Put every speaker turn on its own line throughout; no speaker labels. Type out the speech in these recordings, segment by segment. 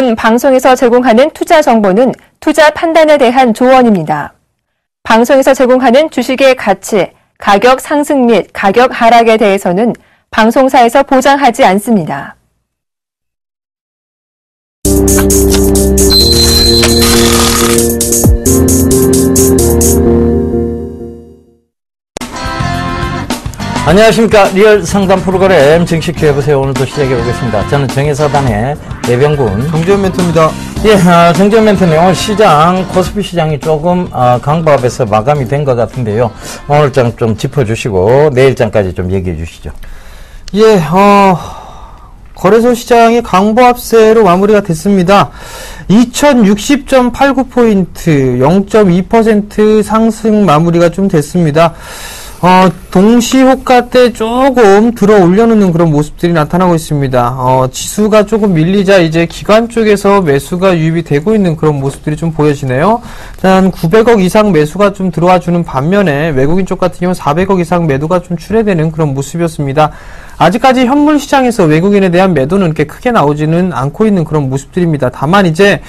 본 방송에서 제공하는 투자 정보는 투자 판단에 대한 조언입니다. 방송에서 제공하는 주식의 가치, 가격 상승 및 가격 하락에 대해서는 방송사에서 보장하지 않습니다.
안녕하십니까. 리얼 상담 프로그램 증시 기회보세요. 오늘도 시작해 보겠습니다. 저는 정의사단의 예병군
정재현 멘토입니다.
예, 정재현 멘토님, 오늘 시장, 코스피 시장이 조금 강보합에서 마감이 된 것 같은데요. 오늘 장 좀 짚어주시고 내일장까지 좀 얘기해 주시죠.
예, 거래소 시장이 강보합세로 마무리가 됐습니다. 2060.89포인트, 0.2% 상승 마무리가 좀 됐습니다. 동시호가 때 조금 들어 올려놓는 그런 모습들이 나타나고 있습니다. 지수가 조금 밀리자 이제 기관 쪽에서 매수가 유입이 되고 있는 그런 모습들이 좀 보여지네요. 한 900억 이상 매수가 좀 들어와 주는 반면에 외국인 쪽 같은 경우는 400억 이상 매도가 좀 출회되는 그런 모습이었습니다. 아직까지 현물 시장에서 외국인에 대한 매도는 이렇게 크게 나오지는 않고 있는 그런 모습들입니다. 다만 이제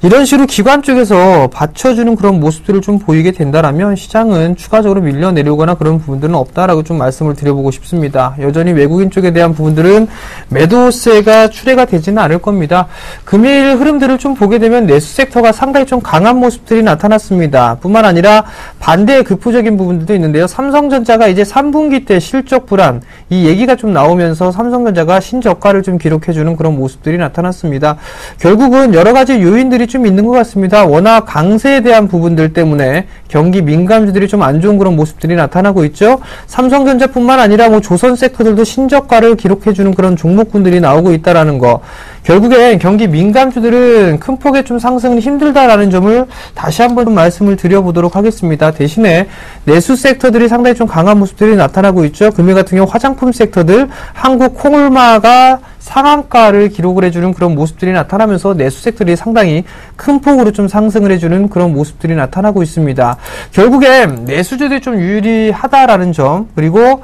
이런 식으로 기관 쪽에서 받쳐주는 그런 모습들을 좀 보이게 된다라면 시장은 추가적으로 밀려 내려오거나 그런 부분들은 없다라고 좀 말씀을 드려보고 싶습니다. 여전히 외국인 쪽에 대한 부분들은 매도세가 출회가 되지는 않을 겁니다. 금일 흐름들을 좀 보게 되면 내수 섹터가 상당히 좀 강한 모습들이 나타났습니다. 뿐만 아니라 반대의 극부적인 부분들도 있는데요. 삼성전자가 이제 3분기 때 실적 불안, 이 얘기가 좀 나오면서 삼성전자가 신저가를 좀 기록해주는 그런 모습들이 나타났습니다. 결국은 여러 가지 요인들이 좀 있는 것 같습니다. 워낙 강세에 대한 부분들 때문에 경기 민감주들이 좀 안 좋은 그런 모습들이 나타나고 있죠. 삼성전자뿐만 아니라 조선 섹터들도 신저가를 기록해주는 그런 종목군들이 나오고 있다라는 거. 결국엔 경기 민감주들은 큰 폭의 좀 상승은 힘들다라는 점을 다시 한번 좀 말씀을 드려보도록 하겠습니다. 대신에 내수 섹터들이 상당히 좀 강한 모습들이 나타나고 있죠. 금일 같은 경우 화장품 섹터들, 한국 콩울마가 상한가를 기록을 해주는 그런 모습들이 나타나면서 내수 섹터들이 상당히 큰 폭으로 좀 상승을 해주는 그런 모습들이 나타나고 있습니다. 결국엔 내수주들이 좀 유리하다라는 점, 그리고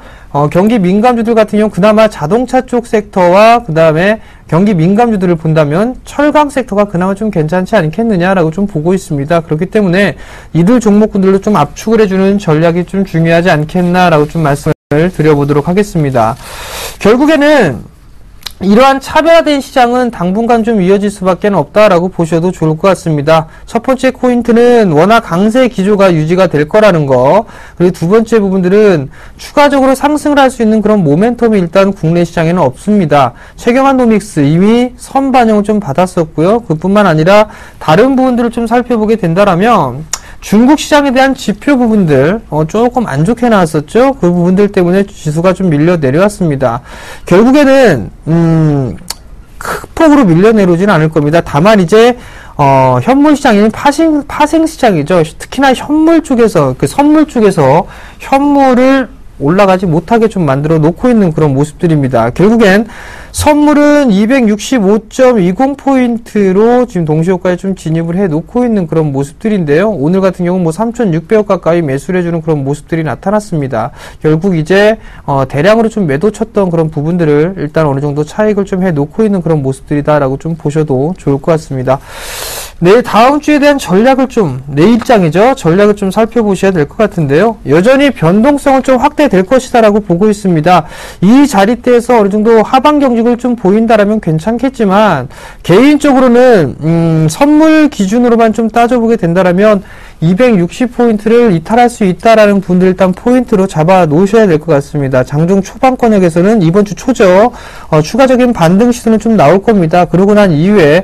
경기 민감주들 같은 경우 그나마 자동차 쪽 섹터와 그 다음에 경기 민감주들을 본다면 철강 섹터가 그나마 좀 괜찮지 않겠느냐라고 좀 보고 있습니다. 그렇기 때문에 이들 종목군들로 좀 압축을 해주는 전략이 좀 중요하지 않겠나라고 좀 말씀을 드려보도록 하겠습니다. 결국에는 이러한 차별화된 시장은 당분간 좀 이어질 수밖에 없다라고 보셔도 좋을 것 같습니다. 첫 번째 포인트는 워낙 강세 기조가 유지가 될 거라는 거, 그리고 두 번째 부분들은 추가적으로 상승을 할 수 있는 그런 모멘텀이 일단 국내 시장에는 없습니다. 최경환 노믹스 이미 선반영을 좀 받았었고요. 그뿐만 아니라 다른 부분들을 좀 살펴보게 된다라면 중국 시장에 대한 지표 부분들 조금 안 좋게 나왔었죠. 그 부분들 때문에 지수가 좀 밀려 내려왔습니다. 결국에는 큰 폭으로 밀려 내려오지는 않을 겁니다. 다만 이제 현물 시장에는 파생 시장이죠. 특히나 현물 쪽에서 선물 쪽에서 현물을 올라가지 못하게 좀 만들어 놓고 있는 그런 모습들입니다. 결국엔 선물은 265.20포인트로 지금 동시효과에 좀 진입을 해 놓고 있는 그런 모습들인데요. 오늘 같은 경우 3,600억 가까이 매수를 해주는 그런 모습들이 나타났습니다. 결국 이제 대량으로 좀 매도 쳤던 그런 부분들을 일단 어느 정도 차익을 좀 해 놓고 있는 그런 모습들이다라고 좀 보셔도 좋을 것 같습니다. 내일 다음 주에 대한 전략을 좀, 내일장이죠. 전략을 좀 살펴보셔야 될 것 같은데요. 여전히 변동성은 좀 확대될 것이다라고 보고 있습니다. 이 자리대에서 어느 정도 하방 경직을 좀 보인다라면 괜찮겠지만, 개인적으로는, 선물 기준으로만 좀 따져보게 된다라면, 260포인트를 이탈할 수 있다라는 분들 일단 포인트로 잡아 놓으셔야 될 것 같습니다. 장중 초반권역에서는 이번 주 초죠. 추가적인 반등 시도는 좀 나올 겁니다. 그러고 난 이후에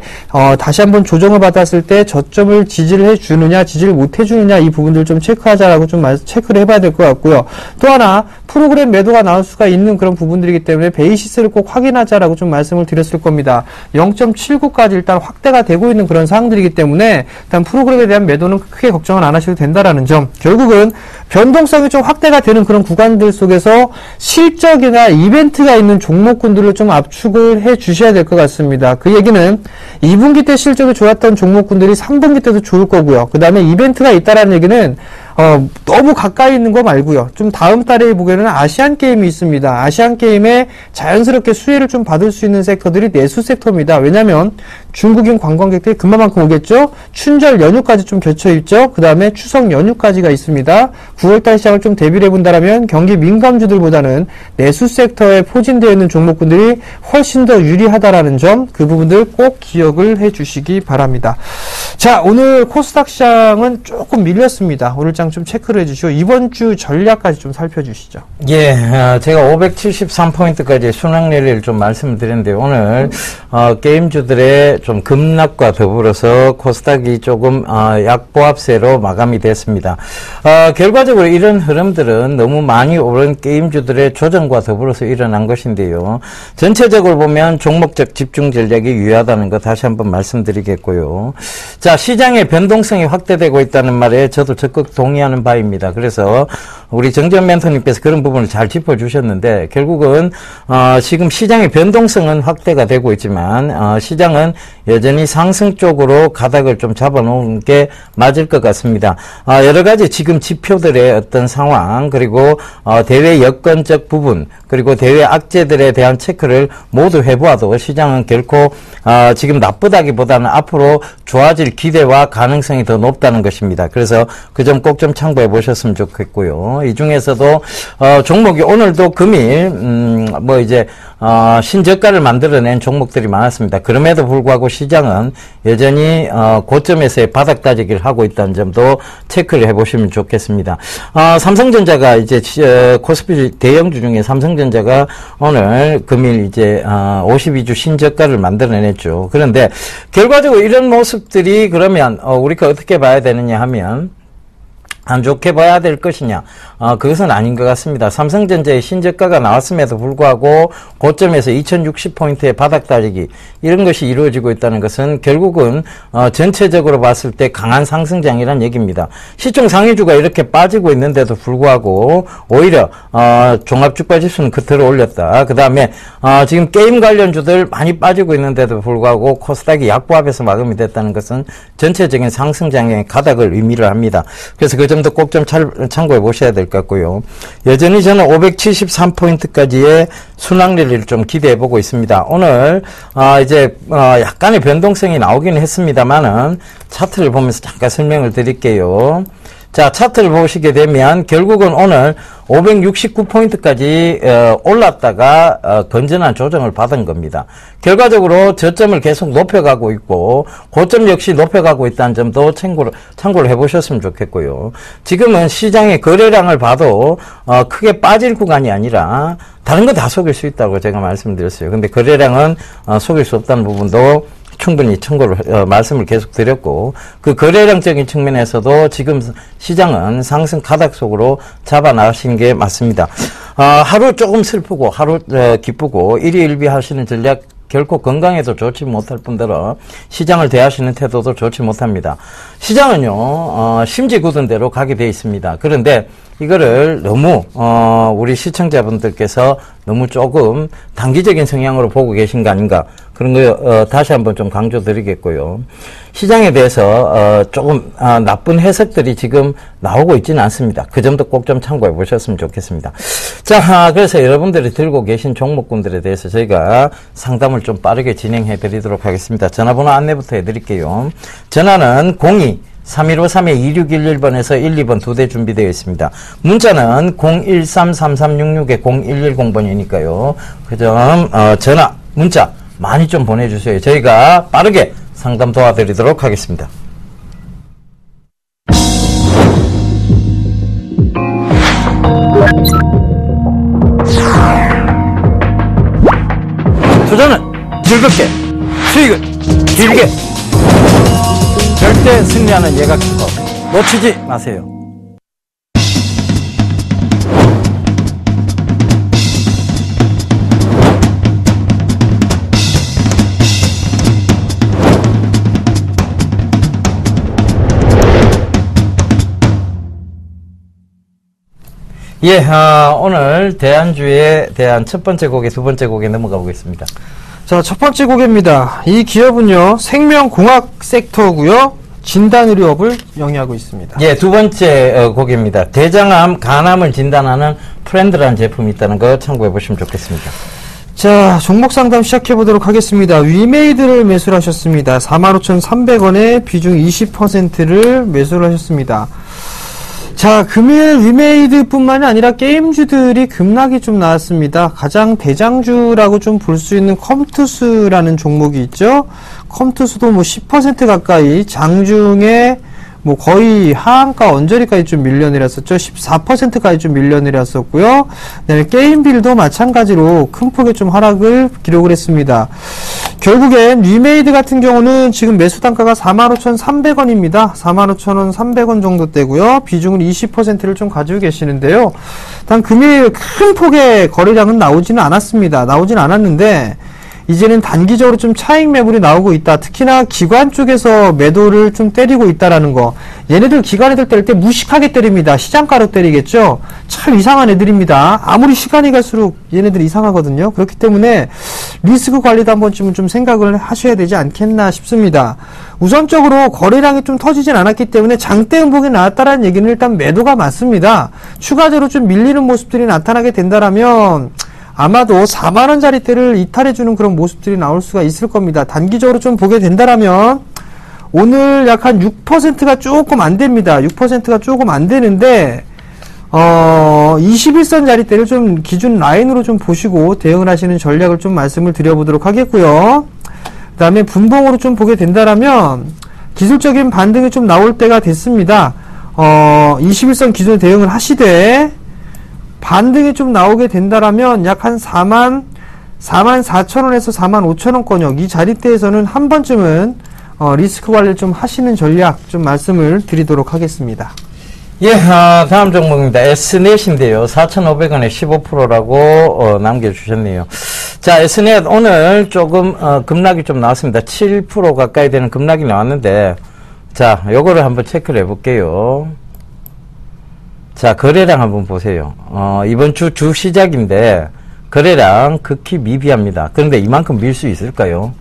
다시 한번 조정을 받았을 때 저점을 지지를 해주느냐 지지를 못 해주느냐 이 부분들 좀 체크하자라고 좀 체크를 해봐야 될 것 같고요. 또 하나 프로그램 매도가 나올 수가 있는 그런 부분들이기 때문에 베이시스를 꼭 확인하자라고 좀 말씀을 드렸을 겁니다. 0.79까지 일단 확대가 되고 있는 그런 사항들이기 때문에 일단 프로그램에 대한 매도는 크게 걱정을 안 하셔도 된다라는 점. 결국은 변동성이 좀 확대가 되는 그런 구간들 속에서 실적이나 이벤트가 있는 종목군들을 좀 압축을 해 주셔야 될 것 같습니다. 그 얘기는 2분기 때 실적이 좋았던 종목군들이 3분기 때도 좋을 거고요. 그 다음에 이벤트가 있다라는 얘기는 너무 가까이 있는 거 말고요. 좀 다음 달에 보기에는 아시안 게임이 있습니다. 아시안 게임에 자연스럽게 수혜를 좀 받을 수 있는 섹터들이 내수 섹터입니다. 왜냐면 중국인 관광객들이 금방만큼 오겠죠. 춘절 연휴까지 좀 겹쳐 있죠. 그 다음에 추석 연휴까지가 있습니다. 9월달 시장을 좀 대비를 해본다면 경기 민감주들보다는 내수 섹터에 포진되어 있는 종목군들이 훨씬 더 유리하다라는 점, 그 부분들 꼭 기억을 해주시기 바랍니다. 자, 오늘 코스닥 시장은 조금 밀렸습니다. 오늘 장 좀 체크를 해주시고 이번 주 전략까지 좀 살펴주시죠.
예, 제가 573포인트까지 순항 랠리를 좀 말씀드렸는데 오늘 게임주들의 좀 급락과 더불어서 코스닥이 조금 약보합세로 마감이 됐습니다. 결과적으로 이런 흐름들은 너무 많이 오른 게임주들의 조정과 더불어서 일어난 것인데요. 전체적으로 보면 종목적 집중 전략이 유효하다는 거 다시 한번 말씀드리겠고요. 자, 시장의 변동성이 확대되고 있다는 말에 저도 적극 동의하는 바입니다. 그래서 우리 정재현 멘토님께서 그런 부분을 잘 짚어주셨는데 결국은 지금 시장의 변동성은 확대가 되고 있지만 시장은 여전히 상승 쪽으로 가닥을 좀 잡아놓은 게 맞을 것 같습니다. 여러 가지 지금 지표들의 어떤 상황 그리고 대외 여건적 부분 그리고 대외 악재들에 대한 체크를 모두 해보아도 시장은 결코 지금 나쁘다기보다는 앞으로 좋아질 기대와 가능성이 더 높다는 것입니다. 그래서 그 점 꼭 좀 참고해 보셨으면 좋겠고요. 이 중에서도 종목이 오늘도 금일 신저가를 만들어낸 종목들이 많았습니다. 그럼에도 불구하고 시장은 여전히 고점에서의 바닥 다지기를 하고 있다는 점도 체크를 해보시면 좋겠습니다. 삼성전자가 이제 코스피 대형주 중에 삼성전자가 오늘 금일 이제 52주 신저가를 만들어냈죠. 그런데 결과적으로 이런 모습들이 그러면 우리가 어떻게 봐야 되느냐 하면 안 좋게 봐야 될 것이냐? 그것은 아닌 것 같습니다. 삼성전자의 신저가가 나왔음에도 불구하고 고점에서 2060포인트의 바닥 다지기 이런 것이 이루어지고 있다는 것은 결국은 전체적으로 봤을 때 강한 상승장이란 얘기입니다. 시총 상위주가 이렇게 빠지고 있는데도 불구하고 오히려 종합주가지수는 그대로 올렸다. 그 다음에 지금 게임 관련주들 많이 빠지고 있는데도 불구하고 코스닥이 약보합에서 마감이 됐다는 것은 전체적인 상승장의 가닥을 의미를 합니다. 그래서 그 점도 꼭 좀 참고해 보셔야 될 것 같고요. 여전히 저는 573포인트까지의 순항 랠리를 좀 기대해 보고 있습니다. 오늘 이제 약간의 변동성이 나오긴 했습니다만은 차트를 보면서 잠깐 설명을 드릴게요. 자, 차트를 보시게 되면 결국은 오늘 569포인트까지 올랐다가 건전한 조정을 받은 겁니다. 결과적으로 저점을 계속 높여가고 있고 고점 역시 높여가고 있다는 점도 참고를 해보셨으면 좋겠고요. 지금은 시장의 거래량을 봐도 크게 빠질 구간이 아니라 다른 거 다 속일 수 있다고 제가 말씀드렸어요. 근데 거래량은 속일 수 없다는 부분도 충분히 말씀을 계속 드렸고, 그 거래량적인 측면에서도 지금 시장은 상승 가닥 속으로 잡아나가신 게 맞습니다. 하루 조금 슬프고, 하루 기쁘고, 일희일비 하시는 전략 결코 건강에도 좋지 못할 뿐더러 시장을 대하시는 태도도 좋지 못합니다. 시장은요, 심지 굳은 대로 가게 돼 있습니다. 그런데 이거를 너무 우리 시청자분들께서 너무 조금 단기적인 성향으로 보고 계신 거 아닌가, 그런 거 다시 한번 좀 강조드리겠고요. 시장에 대해서 조금 나쁜 해석들이 지금 나오고 있지는 않습니다. 그 점도 꼭 좀 참고해 보셨으면 좋겠습니다. 자, 그래서 여러분들이 들고 계신 종목군들에 대해서 저희가 상담을 좀 빠르게 진행해 드리도록 하겠습니다. 전화번호 안내부터 해드릴게요. 전화는 02-3153-2611번에서 1, 2번 두 대 준비되어 있습니다. 문자는 013-3366-0110번이니까요. 그 점 전화, 문자 많이 좀 보내주세요. 저희가 빠르게 상담 도와드리도록 하겠습니다. 투자는 즐겁게, 수익은 길게. 절대 승리하는 예각주법 놓치지 마세요. 예, 오늘 대안주에 대한 첫 번째 곡에 두 번째 곡에 넘어가 보겠습니다.
자, 첫 번째 곡입니다. 이 기업은요, 생명공학 섹터고요. 진단의료업을 영위하고 있습니다.
예, 두 번째 곡입니다. 대장암, 간암을 진단하는 프렌드라는 제품이 있다는 거 참고해 보시면 좋겠습니다.
자, 종목 상담 시작해 보도록 하겠습니다. 위메이드를 매수를 하셨습니다. 45,300원에 비중 20%를 매수를 하셨습니다. 자, 금일 위메이드뿐만이 아니라 게임주들이 급락이 좀 나왔습니다. 가장 대장주라고 좀 볼 수 있는 컴투스라는 종목이 있죠. 컴투스도 뭐 10% 가까이 장중에 뭐 거의 하한가 언저리까지 좀 밀려내렸었죠. 14%까지 좀 밀려내렸었고요. 네, 게임빌도 마찬가지로 큰 폭의 좀 하락을 기록을 했습니다. 결국엔 리메이드 같은 경우는 지금 매수 단가가 45,300원입니다. 45,000원, 300원 정도 되고요. 비중은 20%를 좀 가지고 계시는데요. 단 금일 큰 폭의 거래량은 나오지는 않았습니다. 나오진 않았는데 이제는 단기적으로 좀 차익 매물이 나오고 있다. 특히나 기관 쪽에서 매도를 좀 때리고 있다라는 거. 얘네들 기관 애들 때릴 때 무식하게 때립니다. 시장가로 때리겠죠. 참 이상한 애들입니다. 아무리 시간이 갈수록 얘네들이 이상하거든요. 그렇기 때문에 리스크 관리도 한 번쯤은 좀 생각을 하셔야 되지 않겠나 싶습니다. 우선적으로 거래량이 좀 터지진 않았기 때문에 장대 음봉이 나왔다라는 얘기는 일단 매도가 맞습니다. 추가적으로 좀 밀리는 모습들이 나타나게 된다라면 아마도 4만원짜리대를 이탈해주는 그런 모습들이 나올 수가 있을 겁니다. 단기적으로 좀 보게 된다라면 오늘 약 한 6%가 조금 안 됩니다. 6%가 조금 안 되는데 21선 자리대를 좀 기준 라인으로 좀 보시고 대응을 하시는 전략을 좀 말씀을 드려보도록 하겠고요. 그 다음에 분봉으로 좀 보게 된다라면 기술적인 반등이 좀 나올 때가 됐습니다. 21선 기준 대응을 하시되 반등이 좀 나오게 된다라면 약 한 44,000원에서 45,000원권역 이 자리대에서는 한 번쯤은 리스크 관리를 좀 하시는 전략 좀 말씀을 드리도록 하겠습니다.
예, 다음 종목입니다. S넷인데요. 4,500원에 15%라고 남겨주셨네요. 자, S넷 오늘 조금 급락이 좀 나왔습니다. 7% 가까이 되는 급락이 나왔는데 자, 요거를 한번 체크를 해볼게요. 자, 거래량 한번 보세요. 이번 주 시작인데, 거래량 극히 미비합니다. 그런데 이만큼 밀 수 있을까요?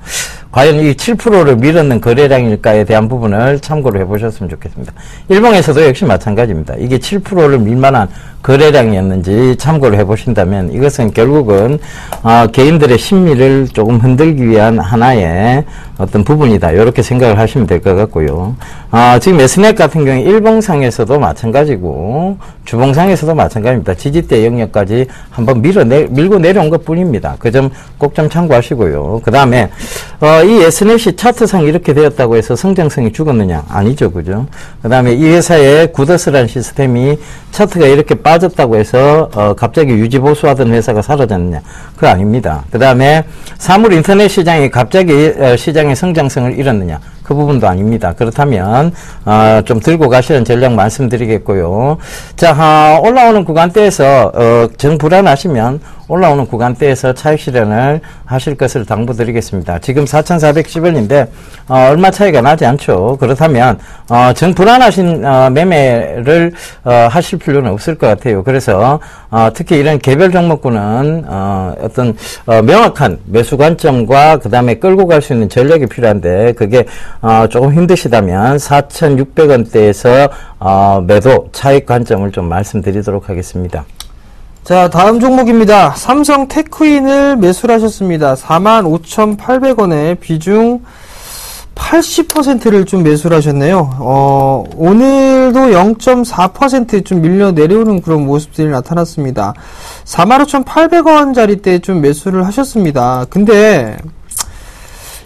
과연 이 7%를 밀어넣는 거래량일까에 대한 부분을 참고를 해보셨으면 좋겠습니다. 일봉에서도 역시 마찬가지입니다. 이게 7%를 밀만한 거래량이었는지 참고를 해보신다면 이것은 결국은 개인들의 심리를 조금 흔들기 위한 하나의 어떤 부분이다. 이렇게 생각을 하시면 될 것 같고요. 지금 S넷 같은 경우에 일봉상에서도 마찬가지고 주봉상에서도 마찬가지입니다. 지지대 영역까지 한번 밀고 내려온 것 뿐입니다. 그 점 꼭 좀 참고하시고요. 그 다음에 이 S넷이 차트상 이렇게 되었다고 해서 성장성이 죽었느냐? 아니죠. 그죠? 그 다음에 이 회사의 굿더스라는 시스템이 차트가 이렇게 빠졌다고 해서 갑자기 유지보수하던 회사가 사라졌느냐? 그거 아닙니다. 그 다음에 사물 인터넷 시장이 갑자기 시장의 성장성을 잃었느냐? 그 부분도 아닙니다. 그렇다면 좀 들고 가시는 전략 말씀드리겠고요. 자, 올라오는 구간대에서 정불안하시면 올라오는 구간대에서 차익 실현을 하실 것을 당부드리겠습니다. 지금 4,410원인데 얼마 차이가 나지 않죠. 그렇다면 정불안하신 매매를 하실 필요는 없을 것 같아요. 그래서 특히 이런 개별 종목군은 어떤 명확한 매수 관점과 그 다음에 끌고 갈 수 있는 전략이 필요한데 그게 조금 힘드시다면 4,600원대에서 매도 차익 관점을 좀 말씀드리도록 하겠습니다.
자, 다음 종목입니다. 삼성 테크윈을 매수를 하셨습니다. 45,800원에 비중 80%를 좀 매수를 하셨네요. 오늘도 0.4% 좀 밀려 내려오는 그런 모습들이 나타났습니다. 45,800원짜리 때 좀 매수를 하셨습니다. 근데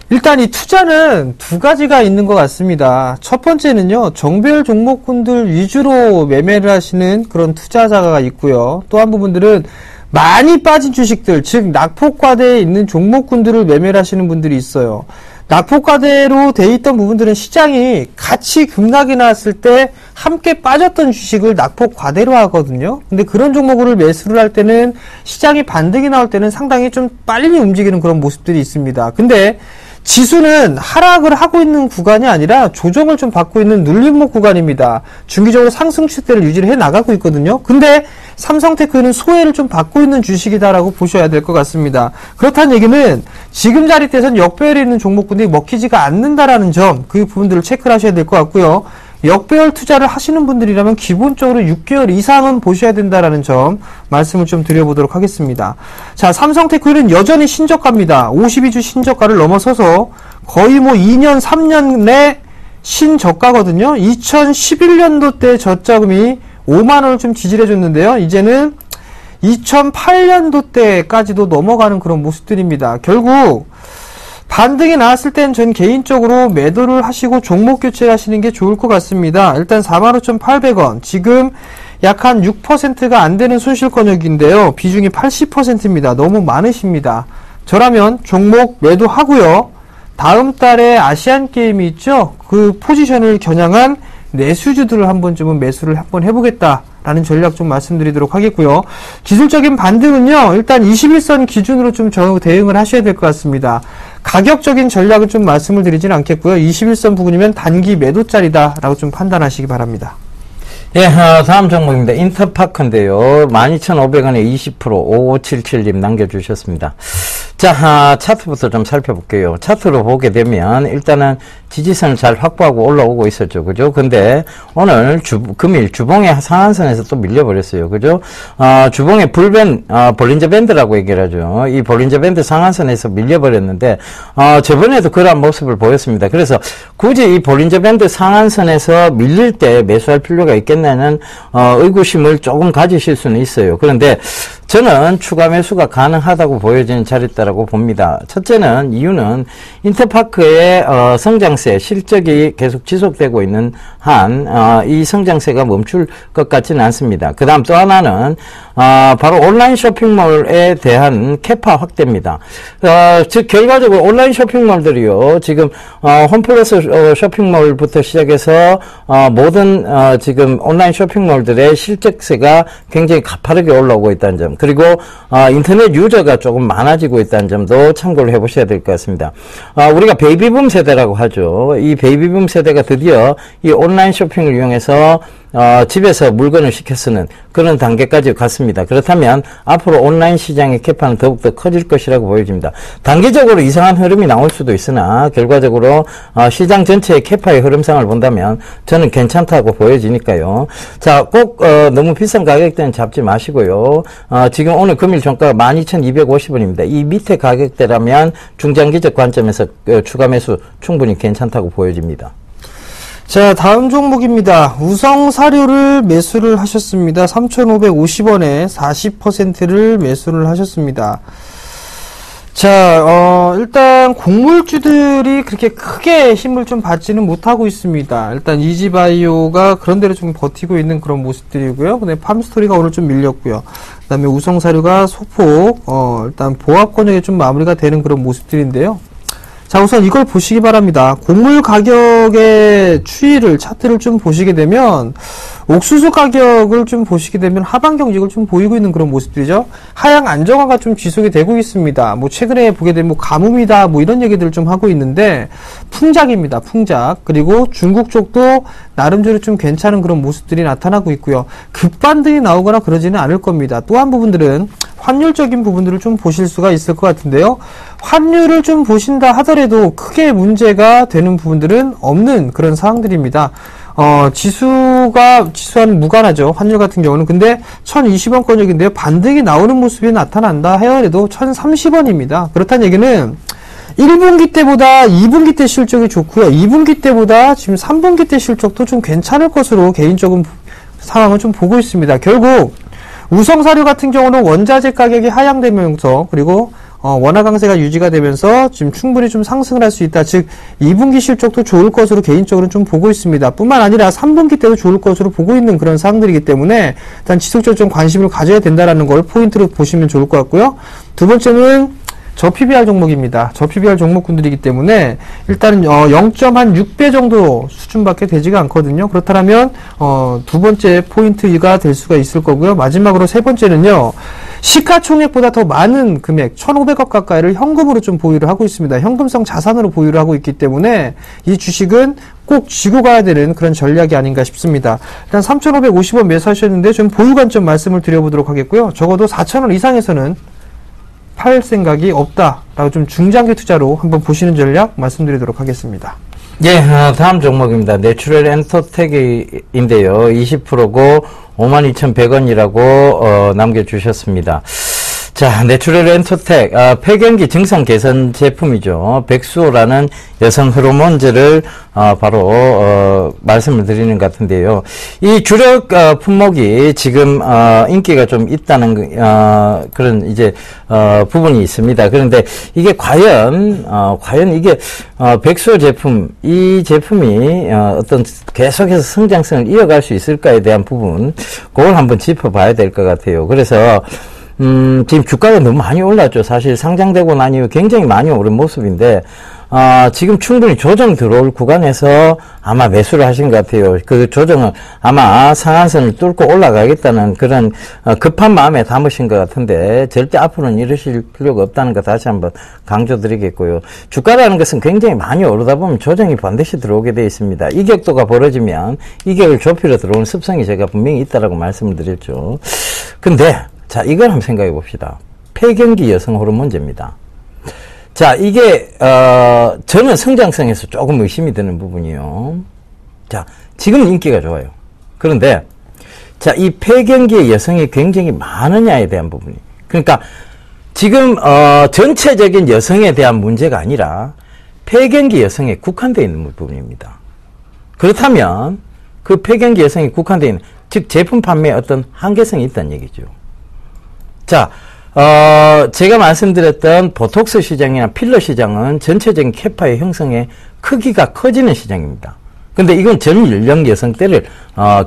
일단 이 투자는 두 가지가 있는 것 같습니다. 첫 번째는요, 정별 종목군들 위주로 매매를 하시는 그런 투자자가 있고요. 또 한 부분들은 많이 빠진 주식들, 즉 낙폭과대에 있는 종목군들을 매매를 하시는 분들이 있어요. 낙폭과대로 돼 있던 부분들은 시장이 같이 급락이 나왔을 때 함께 빠졌던 주식을 낙폭과대로 하거든요. 근데 그런 종목을 매수를 할 때는 시장이 반등이 나올 때는 상당히 좀 빨리 움직이는 그런 모습들이 있습니다. 근데 지수는 하락을 하고 있는 구간이 아니라 조정을 좀 받고 있는 눌림목 구간입니다. 중기적으로 상승 추세를 유지를 해 나가고 있거든요. 근데 삼성테크는 소외를 좀 받고 있는 주식이다라고 보셔야 될 것 같습니다. 그렇다는 얘기는 지금 자리대에서는 역배열이 있는 종목군들이 먹히지가 않는다라는 점, 그 부분들을 체크를 하셔야 될 것 같고요. 역배열 투자를 하시는 분들이라면 기본적으로 6개월 이상은 보셔야 된다라는 점 말씀을 좀 드려보도록 하겠습니다. 자, 삼성테크는 여전히 신저가입니다. 52주 신저가를 넘어서서 거의 뭐 2년, 3년 내 신저가거든요. 2011년도 때 저자금이 5만원을 좀 지지해줬는데요. 이제는 2008년도 때까지도 넘어가는 그런 모습들입니다. 결국 반등이 나왔을 땐 전 개인적으로 매도를 하시고 종목 교체를 하시는 게 좋을 것 같습니다. 일단 45,800원, 지금 약 한 6%가 안 되는 손실권역인데요. 비중이 80%입니다. 너무 많으십니다. 저라면 종목 매도하고요. 다음 달에 아시안게임이 있죠? 그 포지션을 겨냥한 내수주들을 한 번쯤은 매수를 한번 해보겠다라는 전략 좀 말씀드리도록 하겠고요. 기술적인 반등은요, 일단 21선 기준으로 좀 대응을 하셔야 될 것 같습니다. 가격적인 전략은 좀 말씀을 드리진 않겠고요. 21선 부근이면 단기 매도짜리다라고 좀 판단하시기 바랍니다.
예, 다음 종목입니다. 인터파크인데요. 12,500원에 20% 5577님 남겨주셨습니다. 자, 차트부터 좀 살펴볼게요. 차트로 보게 되면 일단은 지지선을 잘 확보하고 올라오고 있었죠. 그죠? 근데 오늘 금일 주봉의 상한선에서 또 밀려버렸어요. 그죠? 주봉의 볼린저 밴드라고 얘기를 하죠. 이 볼린저 밴드 상한선에서 밀려버렸는데, 저번에도 그러한 모습을 보였습니다. 그래서 굳이 이 볼린저 밴드 상한선에서 밀릴 때 매수할 필요가 있겠냐는, 의구심을 조금 가지실 수는 있어요. 그런데 저는 추가 매수가 가능하다고 보여지는 자리다라고 봅니다. 첫째는 이유는 인터파크의 성장세 실적이 계속 지속되고 있는 한 이 성장세가 멈출 것 같지는 않습니다. 그 다음 또 하나는 바로 온라인 쇼핑몰에 대한 캐파 확대입니다. 즉 결과적으로 온라인 쇼핑몰들이요, 지금 홈플러스 쇼핑몰부터 시작해서 모든 지금 온라인 쇼핑몰들의 실적세가 굉장히 가파르게 올라오고 있다는 점, 그리고 인터넷 유저가 조금 많아지고 있다는 점도 참고를 해보셔야 될 것 같습니다. 우리가 베이비붐 세대라고 하죠. 이 베이비붐 세대가 드디어 이 온라인 쇼핑을 이용해서 집에서 물건을 시켜 쓰는 그런 단계까지 갔습니다. 그렇다면 앞으로 온라인 시장의 캐파는 더욱더 커질 것이라고 보여집니다. 단기적으로 이상한 흐름이 나올 수도 있으나 결과적으로 시장 전체의 캐파의 흐름상을 본다면 저는 괜찮다고 보여지니까요. 자, 꼭 너무 비싼 가격대는 잡지 마시고요. 지금 오늘 금일 종가가 12,250원입니다. 이 밑에 가격대라면 중장기적 관점에서 추가 매수 충분히 괜찮다고 보여집니다.
자, 다음 종목입니다. 우성사료를 매수를 하셨습니다. 3,550원에 40%를 매수를 하셨습니다. 자, 일단 곡물주들이 그렇게 크게 힘을 좀 받지는 못하고 있습니다. 일단 이지바이오가 그런 대로 좀 버티고 있는 그런 모습들이고요. 근데 팜스토리가 오늘 좀 밀렸고요. 그 다음에 우성사료가 소폭 일단 보합권역에 좀 마무리가 되는 그런 모습들인데요. 자, 우선 이걸 보시기 바랍니다. 곡물 가격의 추이를, 차트를 좀 보시게 되면, 옥수수 가격을 좀 보시게 되면 하방 경직을 좀 보이고 있는 그런 모습들이죠. 하향 안정화가 좀 지속이 되고 있습니다. 뭐, 최근에 보게 되면 뭐, 가뭄이다, 뭐, 이런 얘기들을 좀 하고 있는데, 풍작입니다, 풍작. 그리고 중국 쪽도 나름대로 좀 괜찮은 그런 모습들이 나타나고 있고요. 급반등이 나오거나 그러지는 않을 겁니다. 또 한 부분들은, 환율적인 부분들을 좀 보실 수가 있을 것 같은데요. 환율을 좀 보신다 하더라도 크게 문제가 되는 부분들은 없는 그런 상황들입니다. 지수와는 무관하죠. 환율 같은 경우는. 근데 1,020원권역인데요. 반등이 나오는 모습이 나타난다 하더라도 1,030원입니다. 그렇다는 얘기는 1분기 때보다 2분기 때 실적이 좋고요. 2분기 때보다 지금 3분기 때 실적도 좀 괜찮을 것으로 개인적인 상황을 좀 보고 있습니다. 결국 우성사료 같은 경우는 원자재 가격이 하향되면서, 그리고 원화 강세가 유지가 되면서 지금 충분히 좀 상승을 할 수 있다. 즉 2분기 실적도 좋을 것으로 개인적으로 좀 보고 있습니다. 뿐만 아니라 3분기 때도 좋을 것으로 보고 있는 그런 상황들이기 때문에 일단 지속적으로 좀 관심을 가져야 된다라는 걸 포인트로 보시면 좋을 것 같고요. 두 번째는 저PBR 종목입니다. 저PBR 종목군들이기 때문에 일단은 0.6배 정도 수준밖에 되지가 않거든요. 그렇다면 두 번째 포인트가 될 수가 있을 거고요. 마지막으로 세 번째는요. 시가총액보다 더 많은 금액 1,500억 가까이를 현금으로 좀 보유를 하고 있습니다. 현금성 자산으로 보유를 하고 있기 때문에 이 주식은 꼭 쥐고 가야 되는 그런 전략이 아닌가 싶습니다. 일단 3,550원 매수하셨는데 좀 보유 관점 말씀을 드려보도록 하겠고요. 적어도 4,000원 이상에서는 팔 생각이 없다라고 좀 중장기 투자로 한번 보시는 전략 말씀드리도록 하겠습니다.
예, 다음 종목입니다. 내추럴 엔터텍인데요. 20%고 52,100원이라고 남겨주셨습니다. 자, 내추럴 엔터텍, 폐경기 증상 개선 제품이죠. 백수호라는 여성 호르몬제를 바로 말씀을 드리는 것 같은데요. 이 주력 품목이 지금 인기가 좀 있다는 그런 이제 부분이 있습니다. 그런데 이게 과연 이게 백수호 제품, 이 제품이 어떤 계속해서 성장성을 이어갈 수 있을까에 대한 부분, 그걸 한번 짚어봐야 될 것 같아요. 그래서 지금 주가가 너무 많이 올랐죠. 사실 상장되고 난 이후 굉장히 많이 오른 모습인데, 지금 충분히 조정 들어올 구간에서 아마 매수를 하신 것 같아요. 그 조정은 아마 상한선을 뚫고 올라가겠다는 그런 급한 마음에 담으신 것 같은데, 절대 앞으로는 이러실 필요가 없다는 거 다시 한번 강조드리겠고요. 주가라는 것은 굉장히 많이 오르다 보면 조정이 반드시 들어오게 되어 있습니다. 이격도가 벌어지면 이격을 좁히려 들어오는 습성이 제가 분명히 있다라고 말씀을 드렸죠. 근데 자, 이걸 한번 생각해 봅시다. 폐경기 여성 호르몬제입니다. 자, 이게, 저는 성장성에서 조금 의심이 드는 부분이요. 자, 지금은 인기가 좋아요. 그런데, 자, 이 폐경기의 여성이 굉장히 많으냐에 대한 부분이. 그러니까, 지금, 전체적인 여성에 대한 문제가 아니라, 폐경기 여성에 국한되어 있는 부분입니다. 그렇다면, 그 폐경기 여성이 국한되어 있는, 즉, 제품 판매에 어떤 한계성이 있다는 얘기죠. 자, 제가 말씀드렸던 보톡스 시장이나 필러 시장은 전체적인 캐파의 형성의 크기가 커지는 시장입니다. 근데 이건 전 연령 여성대를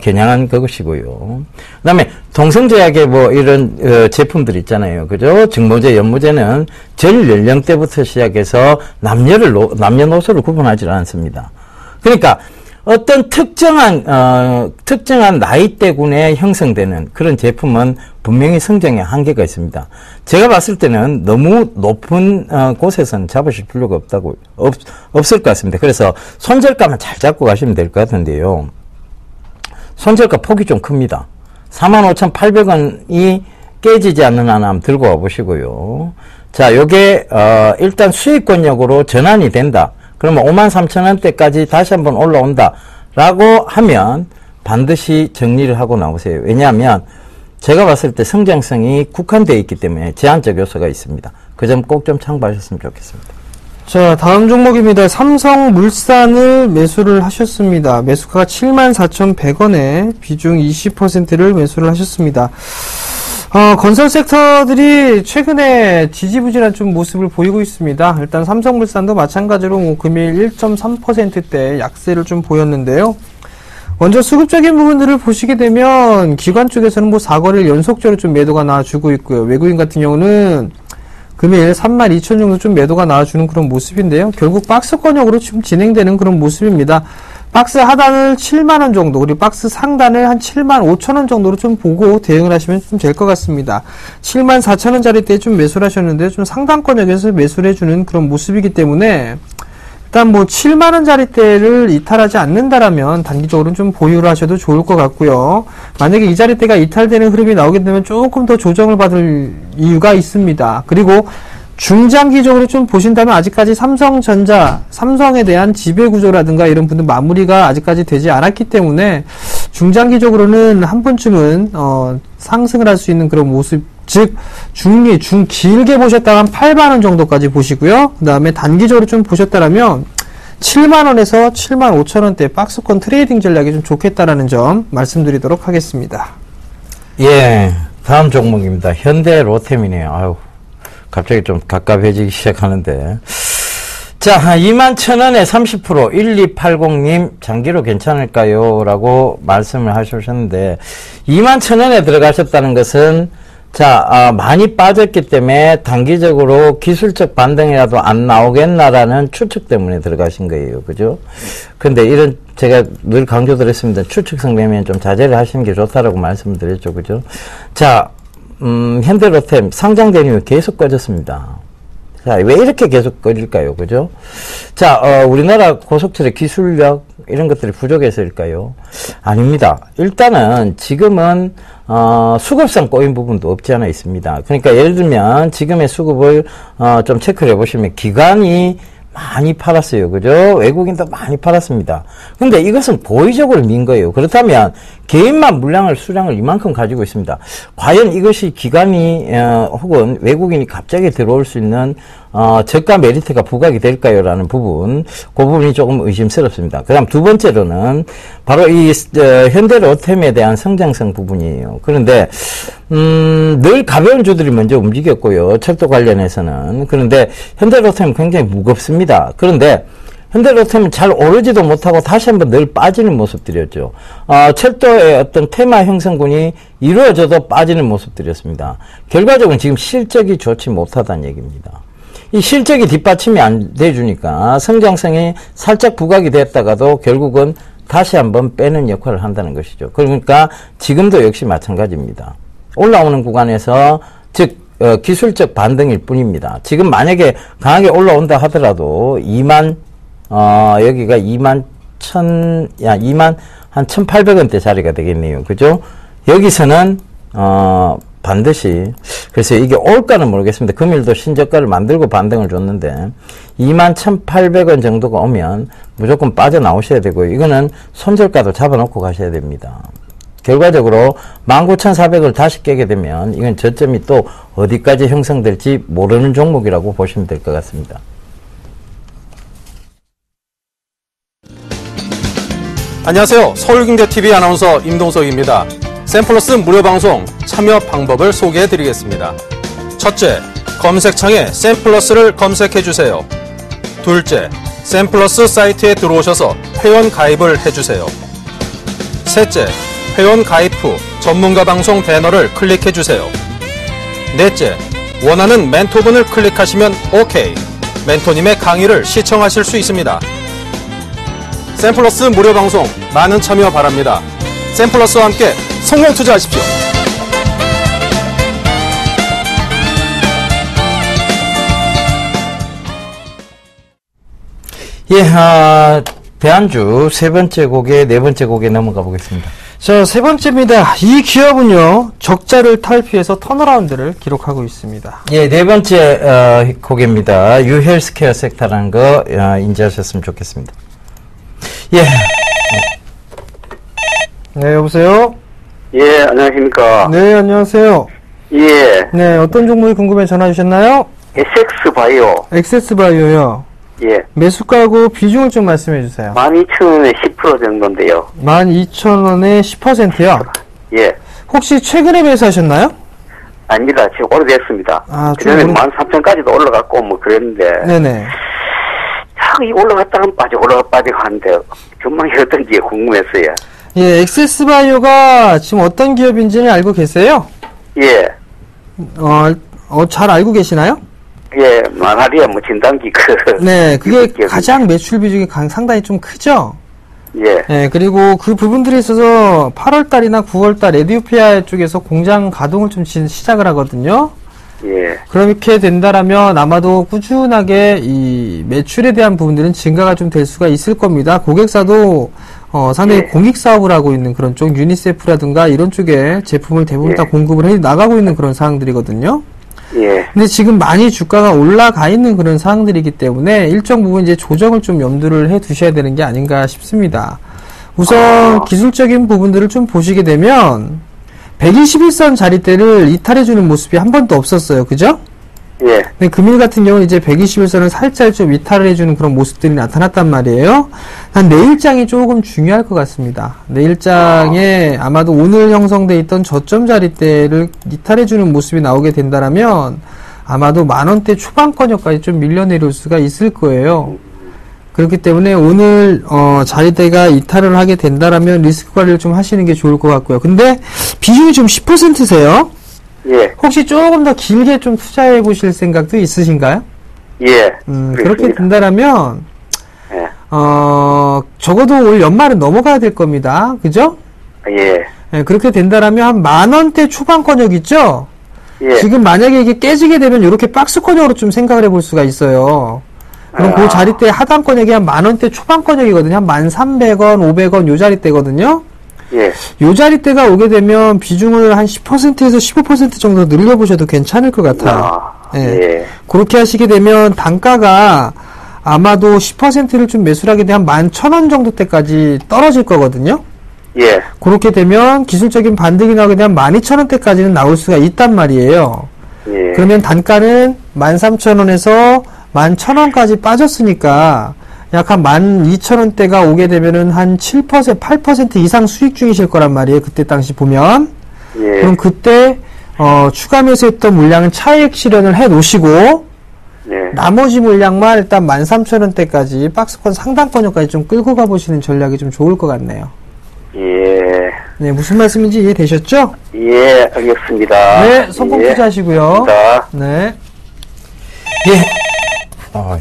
겨냥한 그것이고요. 그다음에 동성제약의 뭐 이런 제품들 있잖아요. 그죠? 증모제, 연모제는 전 연령대부터 시작해서 남녀노소를 구분하지 않습니다. 그러니까 어떤 특정한 나이대군에 형성되는 그런 제품은 분명히 성장에 한계가 있습니다. 제가 봤을 때는 너무 높은 곳에서는 잡으실 필요가 없을 것 같습니다. 그래서 손절가만 잘 잡고 가시면 될 것 같은데요. 손절가 폭이 좀 큽니다. 45,800원이 깨지지 않는 한 한번 들고 와 보시고요. 자, 요게 일단 수익권역으로 전환이 된다. 그러면 53,000원대까지 다시 한번 올라온다 라고 하면 반드시 정리를 하고 나오세요. 왜냐하면 제가 봤을 때 성장성이 국한되어 있기 때문에 제한적 요소가 있습니다. 그 점 꼭 좀 참고하셨으면 좋겠습니다.
자, 다음 종목입니다. 삼성물산을 매수를 하셨습니다. 매수가가 74,100원에 비중 20%를 매수를 하셨습니다. 건설 섹터들이 최근에 지지부진한 좀 모습을 보이고 있습니다. 일단 삼성물산도 마찬가지로 금일 1.3%대 약세를 좀 보였는데요. 먼저 수급적인 부분들을 보시게 되면 기관 쪽에서는 사거리를 연속적으로 좀 매도가 나와주고 있고요. 외국인 같은 경우는 금일 32,000 정도 좀 매도가 나와주는 그런 모습인데요. 결국 박스권역으로 좀 진행되는 그런 모습입니다. 박스 하단을 7만원 정도, 그리고 박스 상단을 한 75,000원 정도로 좀 보고 대응을 하시면 좀 될 것 같습니다. 74,000원짜리 때 좀 매수를 하셨는데 좀 상단권역에서 매수를 해주는 그런 모습이기 때문에 일단 7만원짜리 대를 이탈하지 않는다라면 단기적으로는 좀 보유를 하셔도 좋을 것 같고요. 만약에 이 자리대가 이탈되는 흐름이 나오게 되면 조금 더 조정을 받을 이유가 있습니다. 그리고 중장기적으로 좀 보신다면 아직까지 삼성에 대한 지배구조라든가 이런 부분 마무리가 아직까지 되지 않았기 때문에 중장기적으로는 한 번쯤은 상승을 할 수 있는 그런 모습, 즉 중길게 보셨다면 8만원 정도까지 보시고요. 그 다음에 단기적으로 좀 보셨다면 7만원에서 75,000원대 박스권 트레이딩 전략이 좀 좋겠다라는 점 말씀드리도록 하겠습니다.
예, 다음 종목입니다. 현대로템이네요. 아유, 갑자기 좀 갑갑해지기 시작하는데. 자, 21,000원에 30% 1280님 장기로 괜찮을까요? 라고 말씀을 하셨는데 21,000원에 들어가셨다는 것은 자, 많이 빠졌기 때문에 단기적으로 기술적 반등이라도 안 나오겠나라는 추측 때문에 들어가신 거예요. 그죠? 근데 이런, 제가 늘 강조드렸습니다. 추측성 매매는 좀 자제를 하시는 게 좋다라고 말씀을 드렸죠. 그죠? 자, 현대로템 상장된 이후 계속 꺼졌습니다. 자, 왜 이렇게 계속 꺼질까요? 그죠? 자, 우리나라 고속철의 기술력, 이런 것들이 부족해서일까요? 아닙니다. 일단은 지금은, 수급상 꼬인 부분도 없지 않아 있습니다. 그러니까 예를 들면 지금의 수급을, 좀 체크를 해보시면 기관이 많이 팔았어요. 그죠? 외국인도 많이 팔았습니다. 근데 이것은 고의적으로 민 거예요. 그렇다면 개인만 수량을 이만큼 가지고 있습니다. 과연 이것이 기관이 혹은 외국인이 갑자기 들어올 수 있는 저가 메리트가 부각이 될까요? 라는 부분, 그 부분이 조금 의심스럽습니다. 그 다음 두 번째로는 바로 이 현대로템에 대한 성장성 부분이에요. 그런데 늘 가벼운 주들이 먼저 움직였고요. 철도 관련해서는. 그런데 현대로템은 굉장히 무겁습니다. 그런데 현대로템은 잘 오르지도 못하고 다시 한번 늘 빠지는 모습들이었죠. 철도의 어떤 테마 형성군이 이루어져도 빠지는 모습들이었습니다. 결과적으로 지금 실적이 좋지 못하다는 얘기입니다. 이 실적이 뒷받침이 안 돼주니까 성장성이 살짝 부각이 됐다가도 결국은 다시 한번 빼는 역할을 한다는 것이죠. 그러니까 지금도 역시 마찬가지입니다. 올라오는 구간에서 즉 기술적 반등일 뿐입니다. 지금 만약에 강하게 올라온다 하더라도 여기가 2만 한 1,800원대 자리가 되겠네요. 그죠? 여기서는 반드시, 글쎄요, 이게 올까는 모르겠습니다. 금일도 신저가를 만들고 반등을 줬는데 21,800원 정도가 오면 무조건 빠져나오셔야 되고요. 이거는 손절가도 잡아놓고 가셔야 됩니다. 결과적으로 19,400을 다시 깨게 되면 이건 저점이 또 어디까지 형성될지 모르는 종목이라고 보시면 될 것 같습니다.
안녕하세요. 서울경제TV 아나운서 임동석입니다. 샘플러스 무료 방송 참여 방법을 소개해 드리겠습니다. 첫째, 검색창에 샘플러스를 검색해 주세요. 둘째, 샘플러스 사이트에 들어오셔서 회원 가입을 해주세요. 셋째, 회원 가입 후 전문가 방송 배너를 클릭해 주세요. 넷째, 원하는 멘토분을 클릭하시면 OK. 멘토님의 강의를 시청하실 수 있습니다. 샘플러스 무료 방송 많은 참여 바랍니다. 샘플러스와 함께 성공 투자하십시오.
예, 대안주 세 번째 곡에 네 번째 곡에 넘어가 보겠습니다.
자, 세 번째입니다. 이 기업은요, 적자를 탈피해서 턴어라운드를 기록하고 있습니다.
예, 네 번째 곡입니다. 유헬스케어 섹터라는 거 인지하셨으면 좋겠습니다. 예.
네, 여보세요?
예, 안녕하십니까.
네, 안녕하세요.
예,
네, 어떤 종목이 궁금해 전화 주셨나요?
SX 바이오.
엑세스바이오요.
예,
매수가하고 비중을 좀 말씀해 주세요.
12,000원에 10% 정도인데요.
12,000원에 10%요?
예,
혹시 최근에 매수하셨나요?
아닙니다. 지금 오래됐습니다.
아, 좀
그전에
오래-
13,000까지도 올라갔고 뭐 그랬는데,
네네.
참, 이 올라갔다가 빠지고 하는데, 전망이 어떤지 궁금했어요.
예, 엑세스바이오가 지금 어떤 기업인지는 알고 계세요?
예,
잘 알고 계시나요?
예, 마라리아 뭐 진단기
네, 그게
기업이-
가장 매출 비중이 상당히 좀 크죠?
예,
네, 그리고 그 부분들에 있어서 8월달이나 9월달 에디오피아 쪽에서 공장 가동을 좀 시작을 하거든요.
예,
그렇게 된다라면 아마도 꾸준하게 이 매출에 대한 부분들은 증가가 좀 될 수가 있을 겁니다. 고객사도 상당히
예.
공익 사업을 하고 있는 그런 쪽, 유니세프라든가 이런 쪽에 제품을 대부분
예.
다 공급을 해 나가고 있는 그런 상황들이거든요.
예,
근데 지금 많이 주가가 올라가 있는 그런 상황들이기 때문에 일정 부분 이제 조정을 좀 염두를 해 두셔야 되는 게 아닌가 싶습니다. 우선 기술적인 부분들을 좀 보시게 되면 121선 자리대를 이탈해주는 모습이 한 번도 없었어요. 그죠?
예,
근데 금일 같은 경우는 이제 121선을 살짝 좀 이탈을 해주는 그런 모습들이 나타났단 말이에요. 한 내일장이 조금 중요할 것 같습니다. 내일장에 아마도 오늘 형성돼 있던 저점 자리대를 이탈해주는 모습이 나오게 된다라면 아마도 10,000원대 초반권역까지 좀 밀려내릴 수가 있을 거예요. 그렇기 때문에 오늘 자리대가 이탈을 하게 된다라면 리스크 관리를 좀 하시는 게 좋을 것 같고요. 근데 비중이 좀 10%세요.
예,
혹시 조금 더 길게 좀 투자해 보실 생각도 있으신가요?
예.
그렇게
그렇습니다.
된다라면
예,
적어도 올 연말은 넘어가야 될 겁니다. 그죠?
예,
예, 그렇게 된다라면 한 10,000원대 초반권역 있죠?
예.
지금 만약에 이게 깨지게 되면 이렇게 박스권역으로 좀 생각을 해볼 수가 있어요. 그럼 그 자리대 하단권역이 한 10,000원대 초반권역이거든요. 한 1,300원, 500원 요 자리대거든요.
예.
요 자리대가 오게 되면 비중을 한 10%에서 15% 정도 늘려보셔도 괜찮을 것 같아요. 예.
예.
그렇게 하시게 되면 단가가 아마도 10%를 좀 매수를 하게 되면 11,000원 정도 때까지 떨어질 거거든요.
예.
그렇게 되면 기술적인 반등이 나오게 되면 12,000원대까지는 나올 수가 있단 말이에요.
예.
그러면 단가는 13,000원에서 11,000원까지 빠졌으니까 약 한 12,000원대가 오게 되면은 한 7%, 8% 이상 수익 중이실 거란 말이에요. 그때 당시 보면.
예.
그럼 그때, 추가 매수했던 물량은 차익 실현을 해 놓으시고,
예.
나머지 물량만 일단 13,000원대까지 박스권 상단권역까지 좀 끌고 가보시는 전략이 좀 좋을 것 같네요.
예.
네, 무슨 말씀인지 이해되셨죠?
예, 알겠습니다.
네, 성공
예.
투자하시고요.
감사합니다.
네.
예.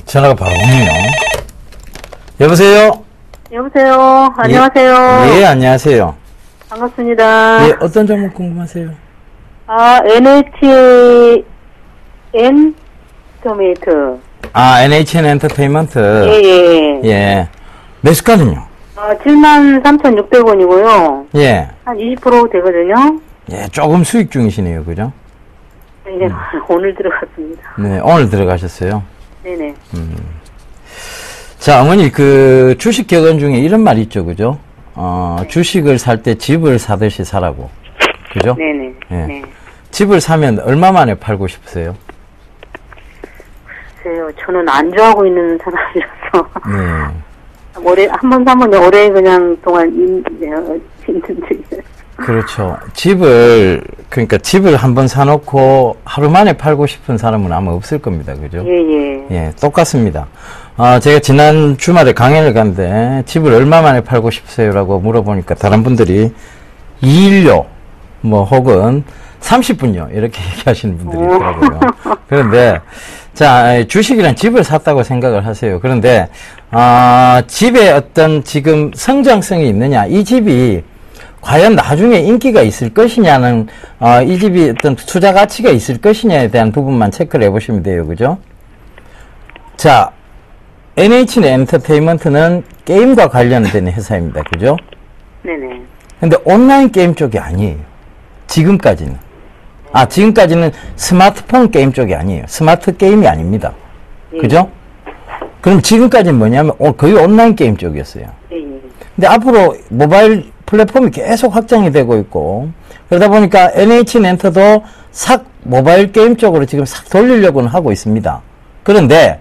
전화가 바로 오네요. 여보세요?
여보세요. 안녕하세요.
예, 안녕하세요.
반갑습니다.
예, 어떤 종목 궁금하세요?
NHN 토메이트.
NHN 엔터테인먼트.
예.
예. 매수가는요?
73,600원이고요.
예.
한 20% 되거든요.
예, 조금 수익 중이시네요. 그죠?
이제 오늘 들어갔습니다.
네, 오늘 들어가셨어요.
네네.
자, 어머니, 주식 격언 중에 이런 말 있죠. 그죠? 주식을 살 때 집을 사듯이 사라고. 그죠?
네네.
예.
네.
집을 사면 얼마 만에 팔고 싶으세요?
글쎄요. 저는 안 좋아하고 있는 사람이라서.
네.
오래, 한 번 사면 오래 그냥 동안 있는데.
그렇죠. 그러니까 집을 한번 사놓고 하루 만에 팔고 싶은 사람은 아마 없을 겁니다. 그죠?
예.
예, 똑같습니다. 제가 지난 주말에 강연을 갔는데 집을 얼마 만에 팔고 싶으세요라고 물어보니까 다른 분들이 2일요, 혹은 30분요 이렇게 얘기하시는 분들이 있더라고요. 그런데 자, 주식이란 집을 샀다고 생각을 하세요. 그런데 집에 어떤 지금 성장성이 있느냐, 이 집이 과연 나중에 인기가 있을 것이냐는 이 집이 어떤 투자 가치가 있을 것이냐에 대한 부분만 체크를 해보시면 돼요. 그죠? 자, NHN 엔터테인먼트는 게임과 관련된 회사입니다. 그죠?
네네.
근데 온라인 게임 쪽이 아니에요. 지금까지는. 지금까지는 스마트폰 게임 쪽이 아니에요. 스마트 게임이 아닙니다. 그죠? 그럼 지금까지는 뭐냐면 거의 온라인 게임 쪽이었어요. 근데 앞으로 모바일 플랫폼이 계속 확장이 되고 있고, 그러다 보니까 NHN 엔터도 모바일 게임 쪽으로 지금 싹 돌리려고는 하고 있습니다. 그런데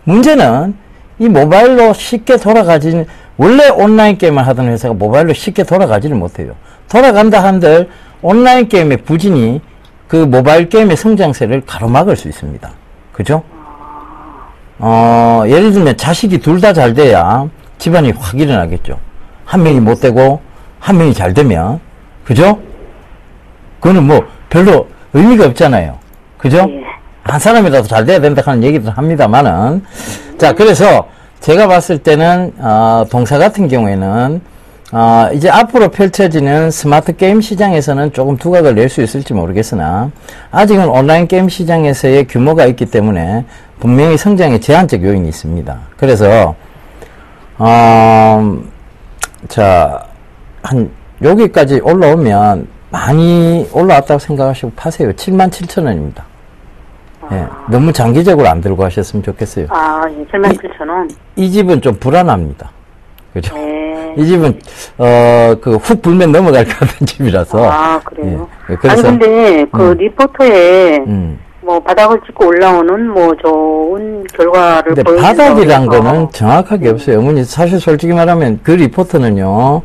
문제는 이 모바일로 쉽게 원래 온라인 게임을 하던 회사가 모바일로 쉽게 돌아가지를 못해요. 돌아간다 한들 온라인 게임의 부진이 그 모바일 게임의 성장세를 가로막을 수 있습니다. 그죠? 예를 들면 자식이 둘 다 잘 돼야 집안이 확 일어나겠죠. 한 명이 못 되고 한 명이 잘 되면, 그죠? 그거는 별로 의미가 없잖아요. 그죠? 한 사람이라도 잘 돼야 된다 하는 얘기도 합니다만은. 자, 그래서 제가 봤을 때는 동사 같은 경우에는 이제 앞으로 펼쳐지는 스마트 게임 시장에서는 조금 두각을 낼 수 있을지 모르겠으나 아직은 온라인 게임 시장에서의 규모가 있기 때문에 분명히 성장에 제한적 요인이 있습니다. 그래서 여기까지 올라오면 많이 올라왔다고 생각하시고 파세요. 77,000원입니다. 예, 너무 장기적으로 안 들고 하셨으면 좋겠어요.
예, 77,000원.
이 집은 좀 불안합니다. 그죠?
네.
이 집은, 훅 불면 넘어갈 것 같은 집이라서.
그래요?
예, 그래서,
아니, 근데, 리포터에,
음.
바닥을 찍고 올라오는, 좋은 결과를
근데
보여준다고
바닥이란
해서.
거는 정확하게 없어요. 어머니, 사실 솔직히 말하면 그 리포트는요,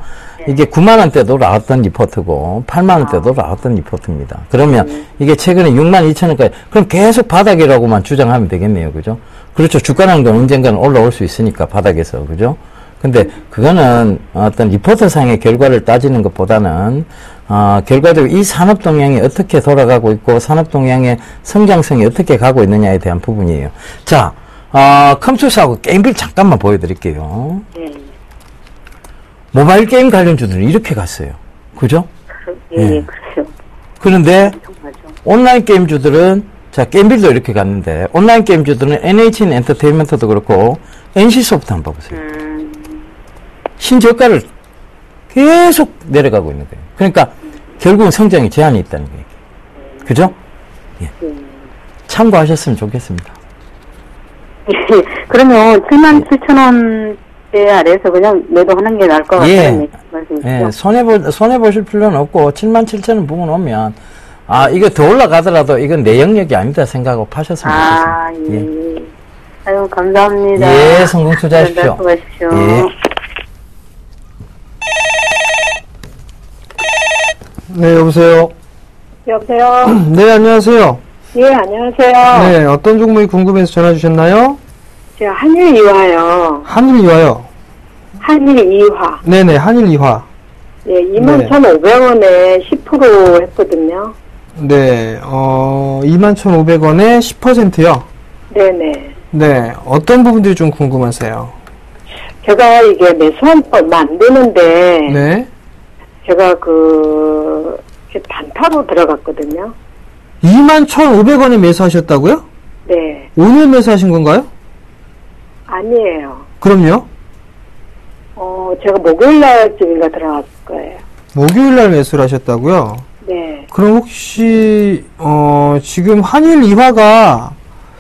이게 9만원대도 나왔던 리포트고, 8만원대도 나왔던 리포트입니다. 그러면 이게 최근에 62,000원까지, 그럼 계속 바닥이라고만 주장하면 되겠네요. 그죠? 그렇죠. 주가랑도 언젠가는 올라올 수 있으니까, 바닥에서. 그죠? 근데 그거는 어떤 리포트상의 결과를 따지는 것보다는 결과적으로 이 산업 동향이 어떻게 돌아가고 있고 산업 동향의 성장성이 어떻게 가고 있느냐에 대한 부분이에요. 자, 컴퓨터하고 게임빌 잠깐만 보여드릴게요. 모바일 게임 관련주들은 이렇게 갔어요. 그죠?
그래요.
그런데 온라인 게임주들은, 자, 게임빌도 이렇게 갔는데, 온라인 게임주들은 NHN 엔터테인먼트도 그렇고, NC소프트 한번 봐보세요. 신저가를 계속 내려가고 있는 거예요. 그러니까, 결국은 성장에 제한이 있다는 거예요. 그죠? 예. 참고하셨으면 좋겠습니다.
그러면 77,000원대 아래에서 그냥 매도하는 게 나을 것 같다는 말씀이시죠?
예, 손해보실 필요는 없고, 77,000원 부분 오면, 이거 더 올라가더라도 이건 내 영역이 아니다 생각하고 파셨으면 좋겠습니다.
예. 아유, 감사합니다.
예, 성공 투자하십시오.
수고하십시오.
예.
네, 여보세요.
여보세요?
네, 안녕하세요.
예, 안녕하세요.
네, 어떤 종목이 궁금해서 전화 주셨나요?
제가 한일이화요.
한일이화요.
한일이화.
네네, 한일이화.
예, 21,500원에 10% 했거든요.
네, 21,500원에 10%요?
네네.
네, 어떤 부분들이 좀 궁금하세요?
제가 이게 매수한 지 얼마 안 되는데,
네.
제가 이렇게 단타로 들어갔거든요.
21,500원에 매수하셨다고요?
네.
오늘 매수하신 건가요?
아니에요.
그럼요?
제가 목요일날쯤인가 들어갔을 거예요.
목요일날 매수를 하셨다고요?
네.
그럼 혹시, 지금 한일이화가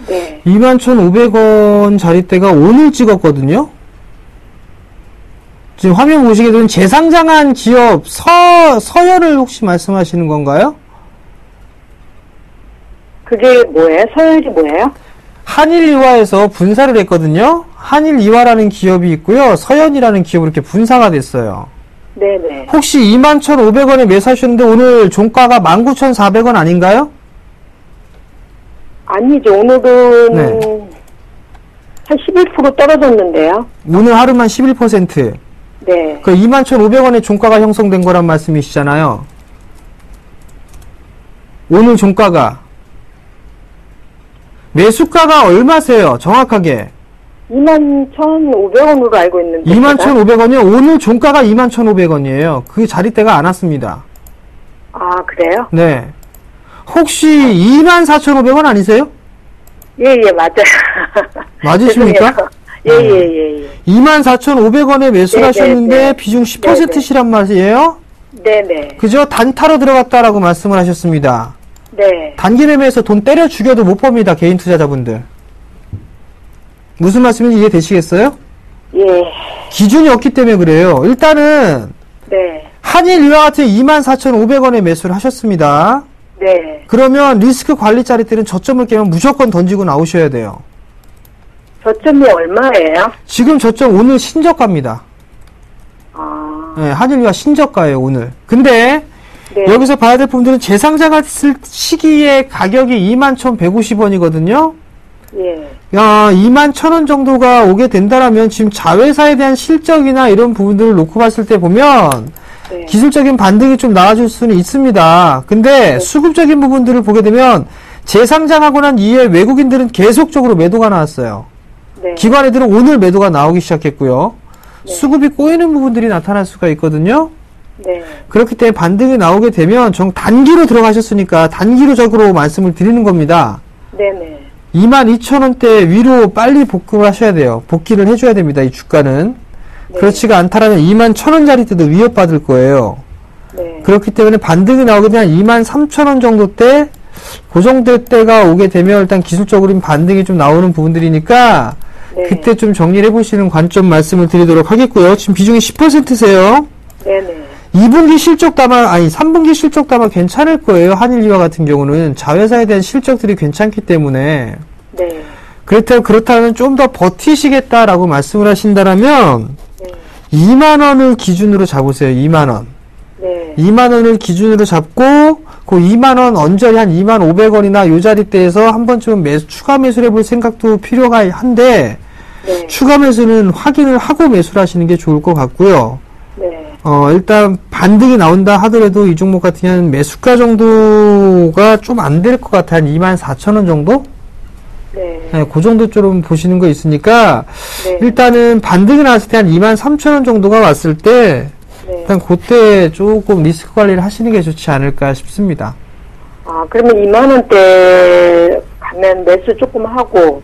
네.
21,500원 자리대가 오늘 찍었거든요? 지금 화면 보시게 되면 재상장한 기업 서열을 혹시 말씀하시는 건가요?
그게 뭐예요? 서열이 뭐예요?
한일이화에서 분사를 했거든요? 한일이화라는 기업이 있고요. 서현이라는 기업으로 이렇게 분사가 됐어요.
네네.
혹시 21,500원에 매수하셨는데 오늘 종가가 19,400원 아닌가요?
아니죠. 오늘은
네.
한 11% 떨어졌는데요.
오늘 하루만 11%.
네.
그 21,500원의 종가가 형성된 거란 말씀이시잖아요. 오늘 종가가. 매수가가 얼마세요? 정확하게.
21,500원으로 알고 있는데.
21,500원이요? 오늘 종가가 21,500원이에요. 그 자리대가 안 왔습니다.
아, 그래요?
네. 혹시 24,500원 아니세요?
예, 맞아요.
맞으십니까?
예.
24,500원에 매수를
네,
하셨는데
네, 네.
비중 10%시란 말이에요?
네네.
그죠? 단타로 들어갔다라고 말씀을 하셨습니다.
네.
단기 매매에서 돈 때려 죽여도 못 봅니다. 개인 투자자분들. 무슨 말씀인지 이해되시겠어요?
예.
기준이 없기 때문에 그래요. 일단은
네.
한일이와 같은 24,500원에 매수를 하셨습니다.
네.
그러면 리스크 관리 자리들은 저점을 깨면 무조건 던지고 나오셔야 돼요.
저점이 얼마예요?
지금 저점 오늘 신저가입니다.
아,
네, 한일이와 신저가예요, 오늘. 근데
네.
여기서 봐야 될 부분들은 재상장했을 시기에 가격이 21,150원이거든요.
예.
야, 21,000원 정도가 오게 된다라면 지금 자회사에 대한 실적이나 이런 부분들을 놓고 봤을 때 보면
네.
기술적인 반등이 좀 나와줄 수는 있습니다. 근데 수급적인 부분들을 보게 되면 재상장하고 난 이후에 외국인들은 계속적으로 매도가 나왔어요.
네.
기관 애들은 오늘 매도가 나오기 시작했고요. 수급이 꼬이는 부분들이 나타날 수가 있거든요.
네.
그렇기 때문에 반등이 나오게 되면 단기로 들어가셨으니까 단기로적으로 말씀을 드리는 겁니다.
네네.
22,000원대 위로 빨리 복구를 하셔야 돼요. 복귀를 해줘야 됩니다. 이 주가는.
네.
그렇지가 않다라면 21,000원짜리 때도 위협받을 거예요.
네.
그렇기 때문에 반등이 나오게 되면 23,000원 정도 때, 그 정도 때가 오게 되면 일단 기술적으로 반등이 좀 나오는 부분들이니까
네.
그때 좀 정리를 해보시는 관점 말씀을 드리도록 하겠고요. 지금 비중이 10%세요.
네네.
2분기 실적 담아, 3분기 실적 담아 괜찮을 거예요. 한일이와 같은 경우는 자회사에 대한 실적들이 괜찮기 때문에.
네.
그렇다면 좀 더 버티시겠다라고 말씀을 하신다라면,
네.
2만원을 기준으로 잡으세요. 2만원.
네.
2만원을 기준으로 잡고, 그 2만원 언저리 한 2,500원이나 요 자리대에서 한 번쯤은 추가 매수를 해볼 생각도 필요가 한데,
네.
추가 매수는 확인을 하고 매수를 하시는 게 좋을 것 같고요.
네.
일단 반등이 나온다 하더라도 이 종목 같은 경우는 매수가 정도가 좀 안 될 것 같아요. 한 24,000원 정도?
네.
네, 그 정도 좀 보시는 거 있으니까,
네.
일단은 반등이 나왔을 때 한 23,000원 정도가 왔을 때,
네.
일단 그때 조금 리스크 관리를 하시는 게 좋지 않을까 싶습니다.
아, 그러면 2만 원대 가면 매수 조금 하고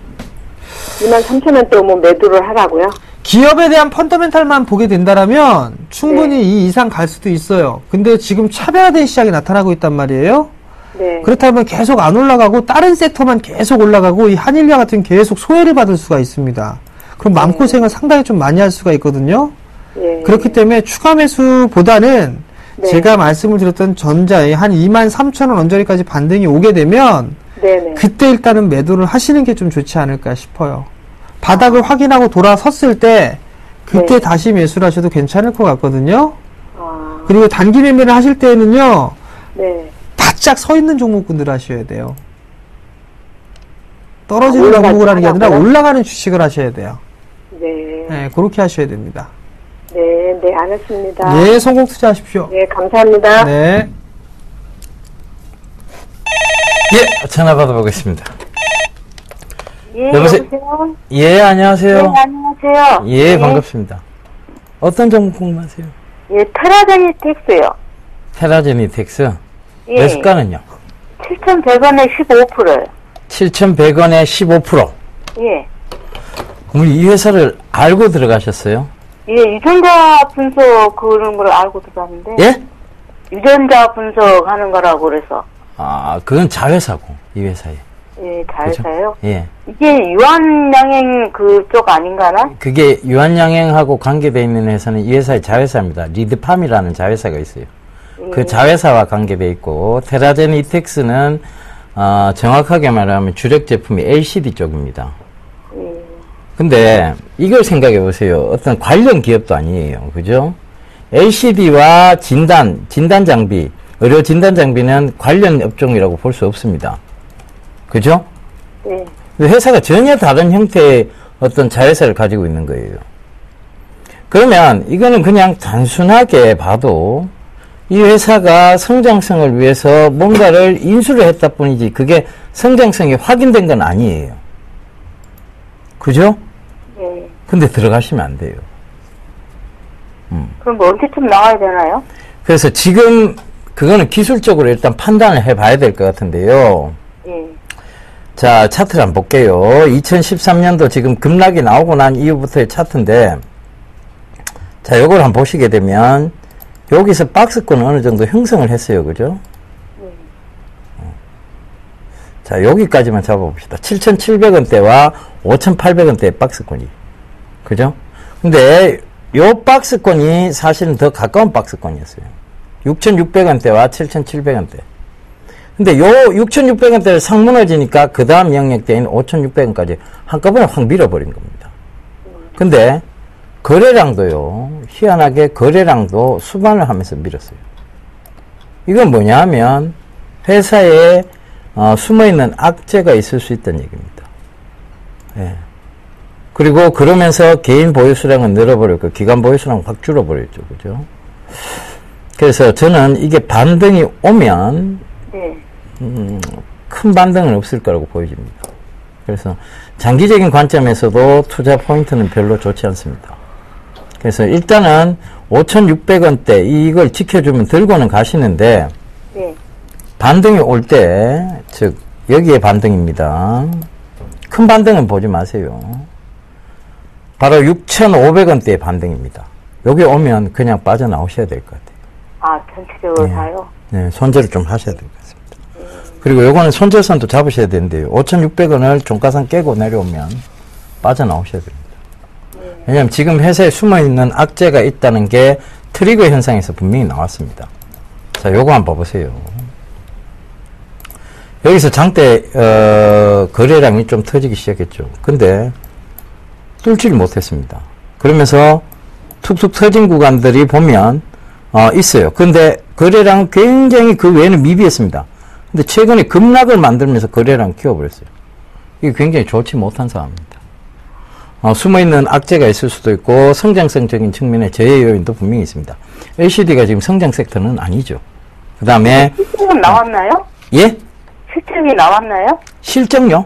2만 3천 원대 오면 매도를 하라고요?
기업에 대한 펀더멘탈만 보게 된다라면 충분히 이 이상 갈 수도 있어요. 근데 지금 차별화된 시장이 나타나고 있단 말이에요.
네.
그렇다면 계속 안 올라가고 다른 섹터만 계속 올라가고 이 한일리아 같은 계속 소외를 받을 수가 있습니다. 그럼 마음고생을 상당히 좀 많이 할 수가 있거든요.
예.
그렇기 때문에 추가 매수보다는
네.
제가 말씀을 드렸던 전자에 한 23,000원 언저리까지 반등이 오게 되면
네네.
그때 일단은 매도를 하시는 게 좀 좋지 않을까 싶어요. 바닥을 확인하고 돌아섰을 때 그때
네.
다시 매수를 하셔도 괜찮을 것 같거든요.
아,
그리고 단기 매매를 하실 때는요.
네.
바짝 서 있는 종목군들 하셔야 돼요. 떨어지는
올라갈
종목을 하는 게 아니라
하라고요?
올라가는 주식을 하셔야 돼요.
네.
네, 그렇게 하셔야 됩니다.
네, 네, 알았습니다.
네, 성공 투자하십시오.
네, 감사합니다.
네.
예, 전화 받아보겠습니다.
예,
여보세요? 예, 안녕하세요.
네, 안녕하세요.
예,
네.
반갑습니다. 어떤 종목 궁금하세요?
예, 테라제니텍스요.
테라제니텍스.
예.
매수가는요?
7,100원에 15%요.
7,100원에 15%.
예.
그럼 이 회사를 알고 들어가셨어요?
예, 유전자 분석 그런 걸 알고 들어갔는데.
예?
유전자 분석하는 거라고 그래서.
아, 그건 자회사고, 이 회사에.
예, 잘해서요.
예.
이게 유한양행 그쪽 아닌가나?
그게 유한양행하고 관계되어 있는 회사는 이 회사의 자회사입니다. 리드팜이라는 자회사가 있어요. 그 자회사와 관계되어 있고, 테라제니텍스는, 정확하게 말하면 주력 제품이 LCD 쪽입니다. 근데 이걸 생각해 보세요. 어떤 관련 기업도 아니에요. 그죠? LCD와 진단 장비, 의료 진단 장비는 관련 업종이라고 볼 수 없습니다. 그죠?
네.
근데 회사가 전혀 다른 형태의 어떤 자회사를 가지고 있는 거예요. 그러면 이거는 그냥 단순하게 봐도 이 회사가 성장성을 위해서 뭔가를 인수를 했다 뿐이지 그게 성장성이 확인된 건 아니에요. 그죠?
예.
근데 들어가시면 안 돼요.
그럼 뭐 언제쯤 나와야 되나요?
그래서 지금 그거는 기술적으로 일단 판단을 해봐야 될 것 같은데요.
예.
자, 차트를 한번 볼게요. 2013년도 지금 급락이 나오고 난 이후부터의 차트인데, 자, 요걸 한번 보시게 되면, 여기서 박스권 어느 정도 형성을 했어요. 그죠? 자, 여기까지만 잡아봅시다. 7,700원대와 5,800원대의 박스권이. 그죠? 근데, 요 박스권이 사실은 더 가까운 박스권이었어요. 6,600원대와 7,700원대. 근데 요 6,600원대를 상 무너지니까 그 다음 영역대인 5,600원까지 한꺼번에 확 밀어버린 겁니다. 근데 거래량도요, 희한하게 거래량도 수반을 하면서 밀었어요. 이건 뭐냐 하면 회사에 숨어있는 악재가 있을 수 있다는 얘기입니다. 예. 그리고 그러면서 개인 보유수량은 늘어버렸고 기관 보유수량은 확 줄어버렸죠. 그죠? 그래서 저는 이게 반등이 오면
네.
큰 반등은 없을 거라고 보여집니다. 그래서 장기적인 관점에서도 투자 포인트는 별로 좋지 않습니다. 그래서 일단은 5,600원대 이걸 지켜주면 들고는 가시는데
네.
반등이 올 때, 즉 여기에 반등입니다. 큰 반등은 보지 마세요. 바로 6,500원대의 반등입니다. 여기 오면 그냥 빠져나오셔야 될 것 같아요.
아, 전체적으로
네.
다요?
네, 손절을 좀 하셔야 될 것 같습니다. 그리고 요거는 손절선도 잡으셔야 되는데요. 5,600원을 종가상 깨고 내려오면 빠져나오셔야 됩니다. 왜냐하면 지금 회사에 숨어있는 악재가 있다는 게 트리거 현상에서 분명히 나왔습니다. 자, 요거 한번 봐보세요. 여기서 장대 거래량이 좀 터지기 시작했죠. 근데 뚫지를 못했습니다. 그러면서 툭툭 터진 구간들이 보면 있어요. 근데 거래량은 굉장히 그 외에는 미비했습니다. 근데 최근에 급락을 만들면서 거래량을 키워버렸어요. 이게 굉장히 좋지 못한 상황입니다. 숨어있는 악재가 있을 수도 있고 성장성적인 측면의 저해 요인도 분명히 있습니다. LCD가 지금 성장 섹터는 아니죠. 그 다음에
실적은 나왔나요?
예?
실적이 나왔나요?
실적요?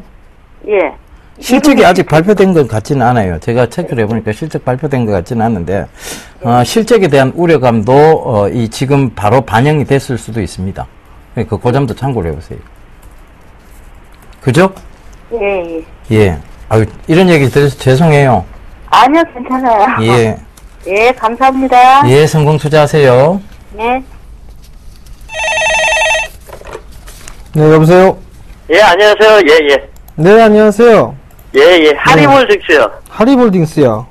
예.
실적이 아직 발표된 것 같지는 않아요. 제가 체크를 해보니까 실적 발표된 것 같지는 않은데 실적에 대한 우려감도 이 지금 바로 반영이 됐을 수도 있습니다. 그러니까 그 점도 참고를 해보세요. 그죠?
예.
예. 아유, 이런 얘기 들어서 죄송해요.
아니요, 괜찮아요.
예.
예, 감사합니다.
예, 성공 투자하세요.
네.
네, 여보세요?
예, 안녕하세요. 예, 예.
네, 안녕하세요.
예, 예. 하리몰직스요.
하리볼딩스요.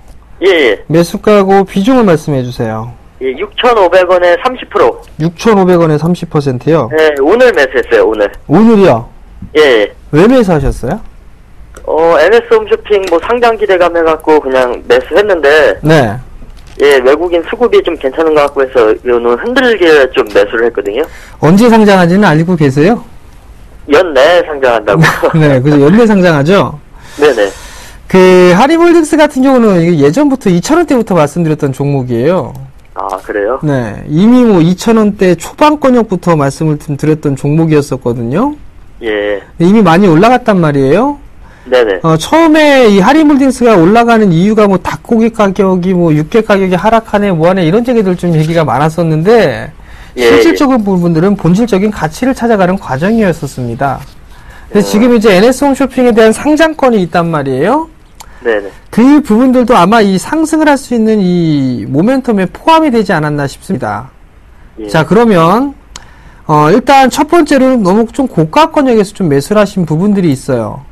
예, 예.
매수가하고 비중을 말씀해 주세요.
예, 6,500원에 30%.
6,500원에 30%요.
예, 오늘 매수했어요, 오늘.
오늘이요?
예, 예.
왜 매수하셨어요?
NS 홈쇼핑 뭐 상장 기대감 해갖고 그냥 매수했는데,
네.
예, 외국인 수급이 좀 괜찮은 것 같고 해서 오늘 흔들게 좀 매수를 했거든요.
언제 상장하지는 알고 계세요?
연내 상장한다고.
네, 그죠. 연내 상장하죠?
네네.
그, 하리볼딩스 같은 경우는 이게 예전부터 2,000원대부터 말씀드렸던 종목이에요.
아, 그래요?
네. 이미 뭐 2,000원대 초반권역부터 말씀을 좀 드렸던 종목이었었거든요.
예.
이미 많이 올라갔단 말이에요.
네네.
처음에 이 하리몰딩스가 올라가는 이유가 뭐 닭고기 가격이 뭐 육개 가격이 하락하네 뭐하네 이런 얘기들 좀 얘기가 많았었는데
예,
실질적인 부분들은 본질적인 가치를 찾아가는 과정이었었습니다. 근데 지금 이제 NS 홈쇼핑에 대한 상장권이 있단 말이에요.
네네.
그 부분들도 아마 이 상승을 할 수 있는 이 모멘텀에 포함이 되지 않았나 싶습니다.
예.
자, 그러면 일단 첫 번째로는 너무 좀 고가권역에서 좀 매수를 하신 부분들이 있어요.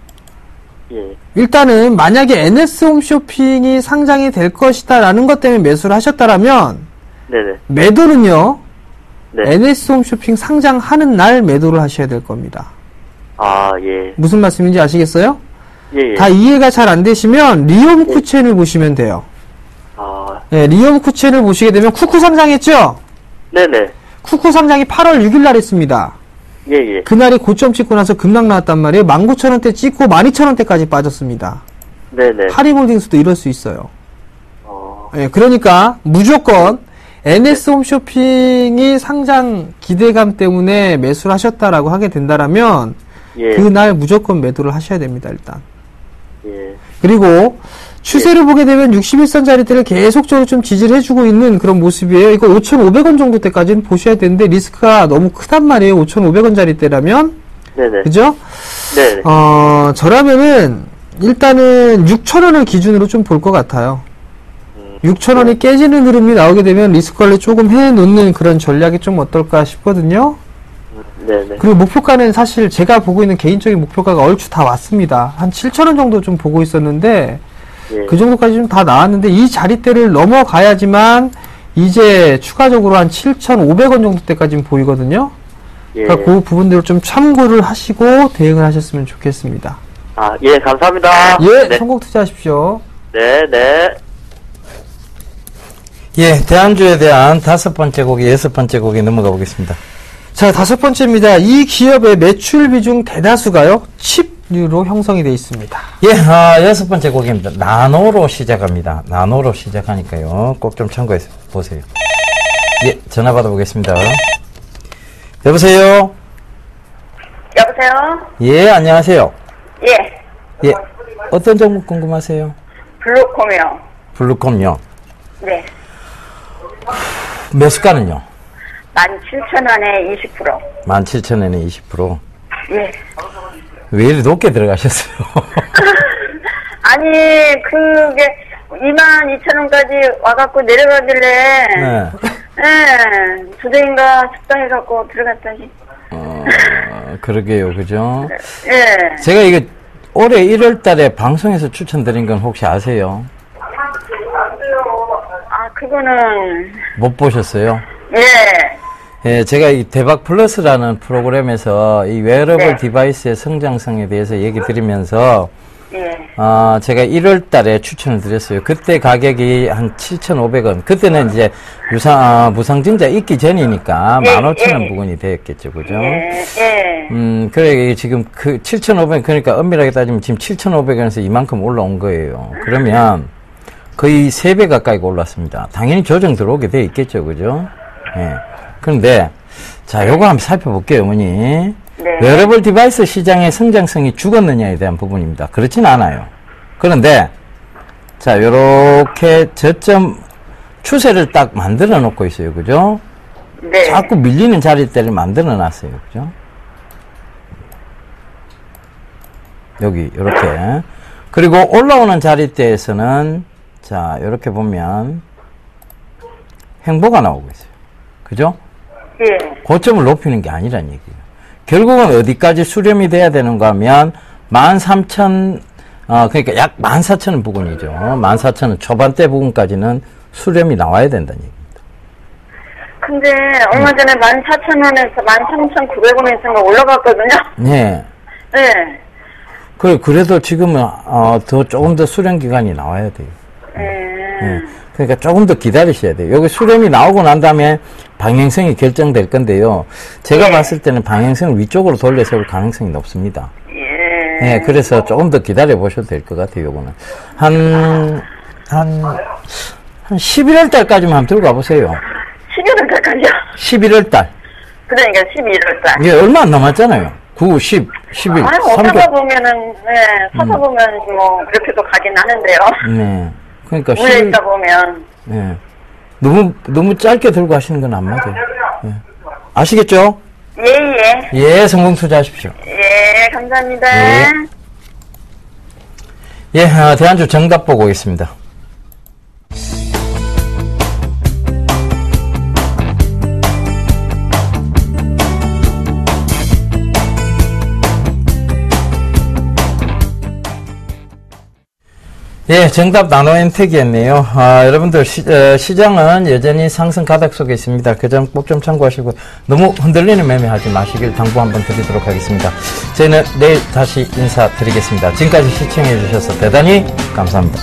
예.
일단은 만약에 NS 홈쇼핑이 상장이 될 것이다 라는 것 때문에 매수를 하셨다라면
네네.
매도는요.
네.
NS 홈쇼핑 상장하는 날 매도를 하셔야 될 겁니다.
아, 예.
무슨 말씀인지 아시겠어요?
예, 예.
다 이해가 잘 안 되시면 리움 쿠첸을 보시면 돼요.
아,
네, 리움 쿠첸을 보시게 되면 쿠쿠 상장했죠?
네네.
쿠쿠 상장이 8월 6일 날 했습니다.
예, 예.
그날이 고점 찍고 나서 급락 나왔단 말이에요. 19,000원대 찍고 12,000원대까지 빠졌습니다.
네네.
하리몰딩스도 이럴 수 있어요.
어,
예, 그러니까 무조건 NS 홈쇼핑이 상장 기대감 때문에 매수를 하셨다라고 하게 된다라면
예.
그날 무조건 매도를 하셔야 됩니다, 일단.
예.
그리고 추세를 보게 되면 61선 자리대를 계속적으로 좀 지지를 해주고 있는 그런 모습이에요. 이거 5,500원 정도 때까지는 보셔야 되는데 리스크가 너무 크단 말이에요. 5,500원 자리대라면.
네네.
그죠?
네네.
저라면은 일단은 6,000원을 기준으로 좀 볼 것 같아요. 6,000원이 깨지는 흐름이 나오게 되면 리스크 관리 조금 해놓는 그런 전략이 좀 어떨까 싶거든요.
네네.
그리고 목표가는 사실 제가 보고 있는 개인적인 목표가가 얼추 다 왔습니다. 한 7,000원 정도 좀 보고 있었는데
예.
그 정도까지 좀 다 나왔는데 이 자리대를 넘어가야지만 이제 추가적으로 한 7,500원 정도 때까지는 보이거든요.
예.
그러니까 그 부분들을 좀 참고를 하시고 대응을 하셨으면 좋겠습니다.
아, 예, 감사합니다.
예,
네.
성공 투자하십시오.
네, 네.
예, 대안주에 대한 5번째 곡이 6번째 곡에 넘어가 보겠습니다.
자, 5번째입니다. 이 기업의 매출 비중 대다수가요, 칩류로 형성이 되어 있습니다.
예, 6번째 곡입니다. 나노로 시작합니다. 나노로 시작하니까요. 꼭 좀 참고해 보세요. 예, 전화 받아보겠습니다. 여보세요?
여보세요?
예, 안녕하세요.
예.
예, 어떤 종목 궁금하세요?
블루콤이요.
블루콤요.
네.
매수가는요?
17,000원에 20%.
17,000원에 20%.
예.
왜 이리 높게 들어가셨어요?
아니, 그게 22,000원까지 와갖고 내려가길래.
네.
예. 주대인가 싶다 해갖고 들어갔더니.
그러게요, 그죠?
예.
제가 이거 올해 1월 달에 방송에서 추천드린 건 혹시 아세요?
아, 그거는.
못 보셨어요?
예.
예, 제가 이 대박 플러스라는 프로그램에서 이 웨어러블
네.
디바이스의 성장성에 대해서 얘기 드리면서
예.
제가 1월 달에 추천을 드렸어요. 그때 가격이 한 7,500원. 그때는 이제 무상증자 있기 전이니까
예,
15,000원
예.
부근이 되었겠죠. 그죠?
예. 예.
그래, 이게 지금 그 7,500원, 그러니까 엄밀하게 따지면 지금 7,500원에서 이만큼 올라온 거예요. 그러면 거의 3배 가까이 올랐습니다. 당연히 조정 들어오게 돼 있겠죠. 그죠? 예. 그런데, 자, 요거 한번 살펴볼게요, 어머니.
네.
웨어러블 디바이스 시장의 성장성이 죽었느냐에 대한 부분입니다. 그렇진 않아요. 그런데, 자, 요렇게 저점 추세를 딱 만들어 놓고 있어요. 그죠?
네.
자꾸 밀리는 자리대를 만들어 놨어요. 그죠? 여기, 이렇게. 그리고 올라오는 자리대에서는, 자, 이렇게 보면, 행보가 나오고 있어요. 그죠?
예.
고점을 높이는 게 아니란 얘기예요. 결국은 어디까지 수렴이 돼야 되는가 하면, 13,000, 그러니까 약 14,000원 부근이죠. 14,000원 초반대 부근까지는 수렴이 나와야 된다는 얘기입니다.
근데 얼마 전에 14,000원에서 13,900원에서 올라갔거든요.
네.
네.
그래도 지금은, 조금 더 수렴 기간이 나와야 돼요. 네. 그러니까 조금 더 기다리셔야 돼요. 여기 수렴이 나오고 난 다음에 방향성이 결정될 건데요. 제가 봤을 때는 방향성을 위쪽으로 돌려 세울 가능성이 높습니다. 네, 그래서 조금 더 기다려 보셔도 될 것 같아요, 요거는. 한 11월 달까지만 한번 들고 가보세요.
11월 달까지요?
11월 달.
그러니까 11월 달.
예, 얼마 안 남았잖아요. 9, 10, 11.
아니, 어쩌다 보면은, 네, 사다 보면 뭐, 그렇게도 가긴 하는데요.
네. 그러니까
물에 있다 보면.
네. 너무 짧게 들고 하시는 건 안 맞아요. 예. 아시겠죠?
예.
예, 성공 투자하십시오.
예, 감사합니다.
예, 대한주 정답 보고 오겠습니다. 예, 정답 나노엔텍이었네요. 여러분들 시장은 여전히 상승 가닥 속에 있습니다. 그 점 꼭 좀 참고하시고 너무 흔들리는 매매하지 마시길 당부 한번 드리도록 하겠습니다. 저희는 내일 다시 인사드리겠습니다. 지금까지 시청해 주셔서 대단히 감사합니다.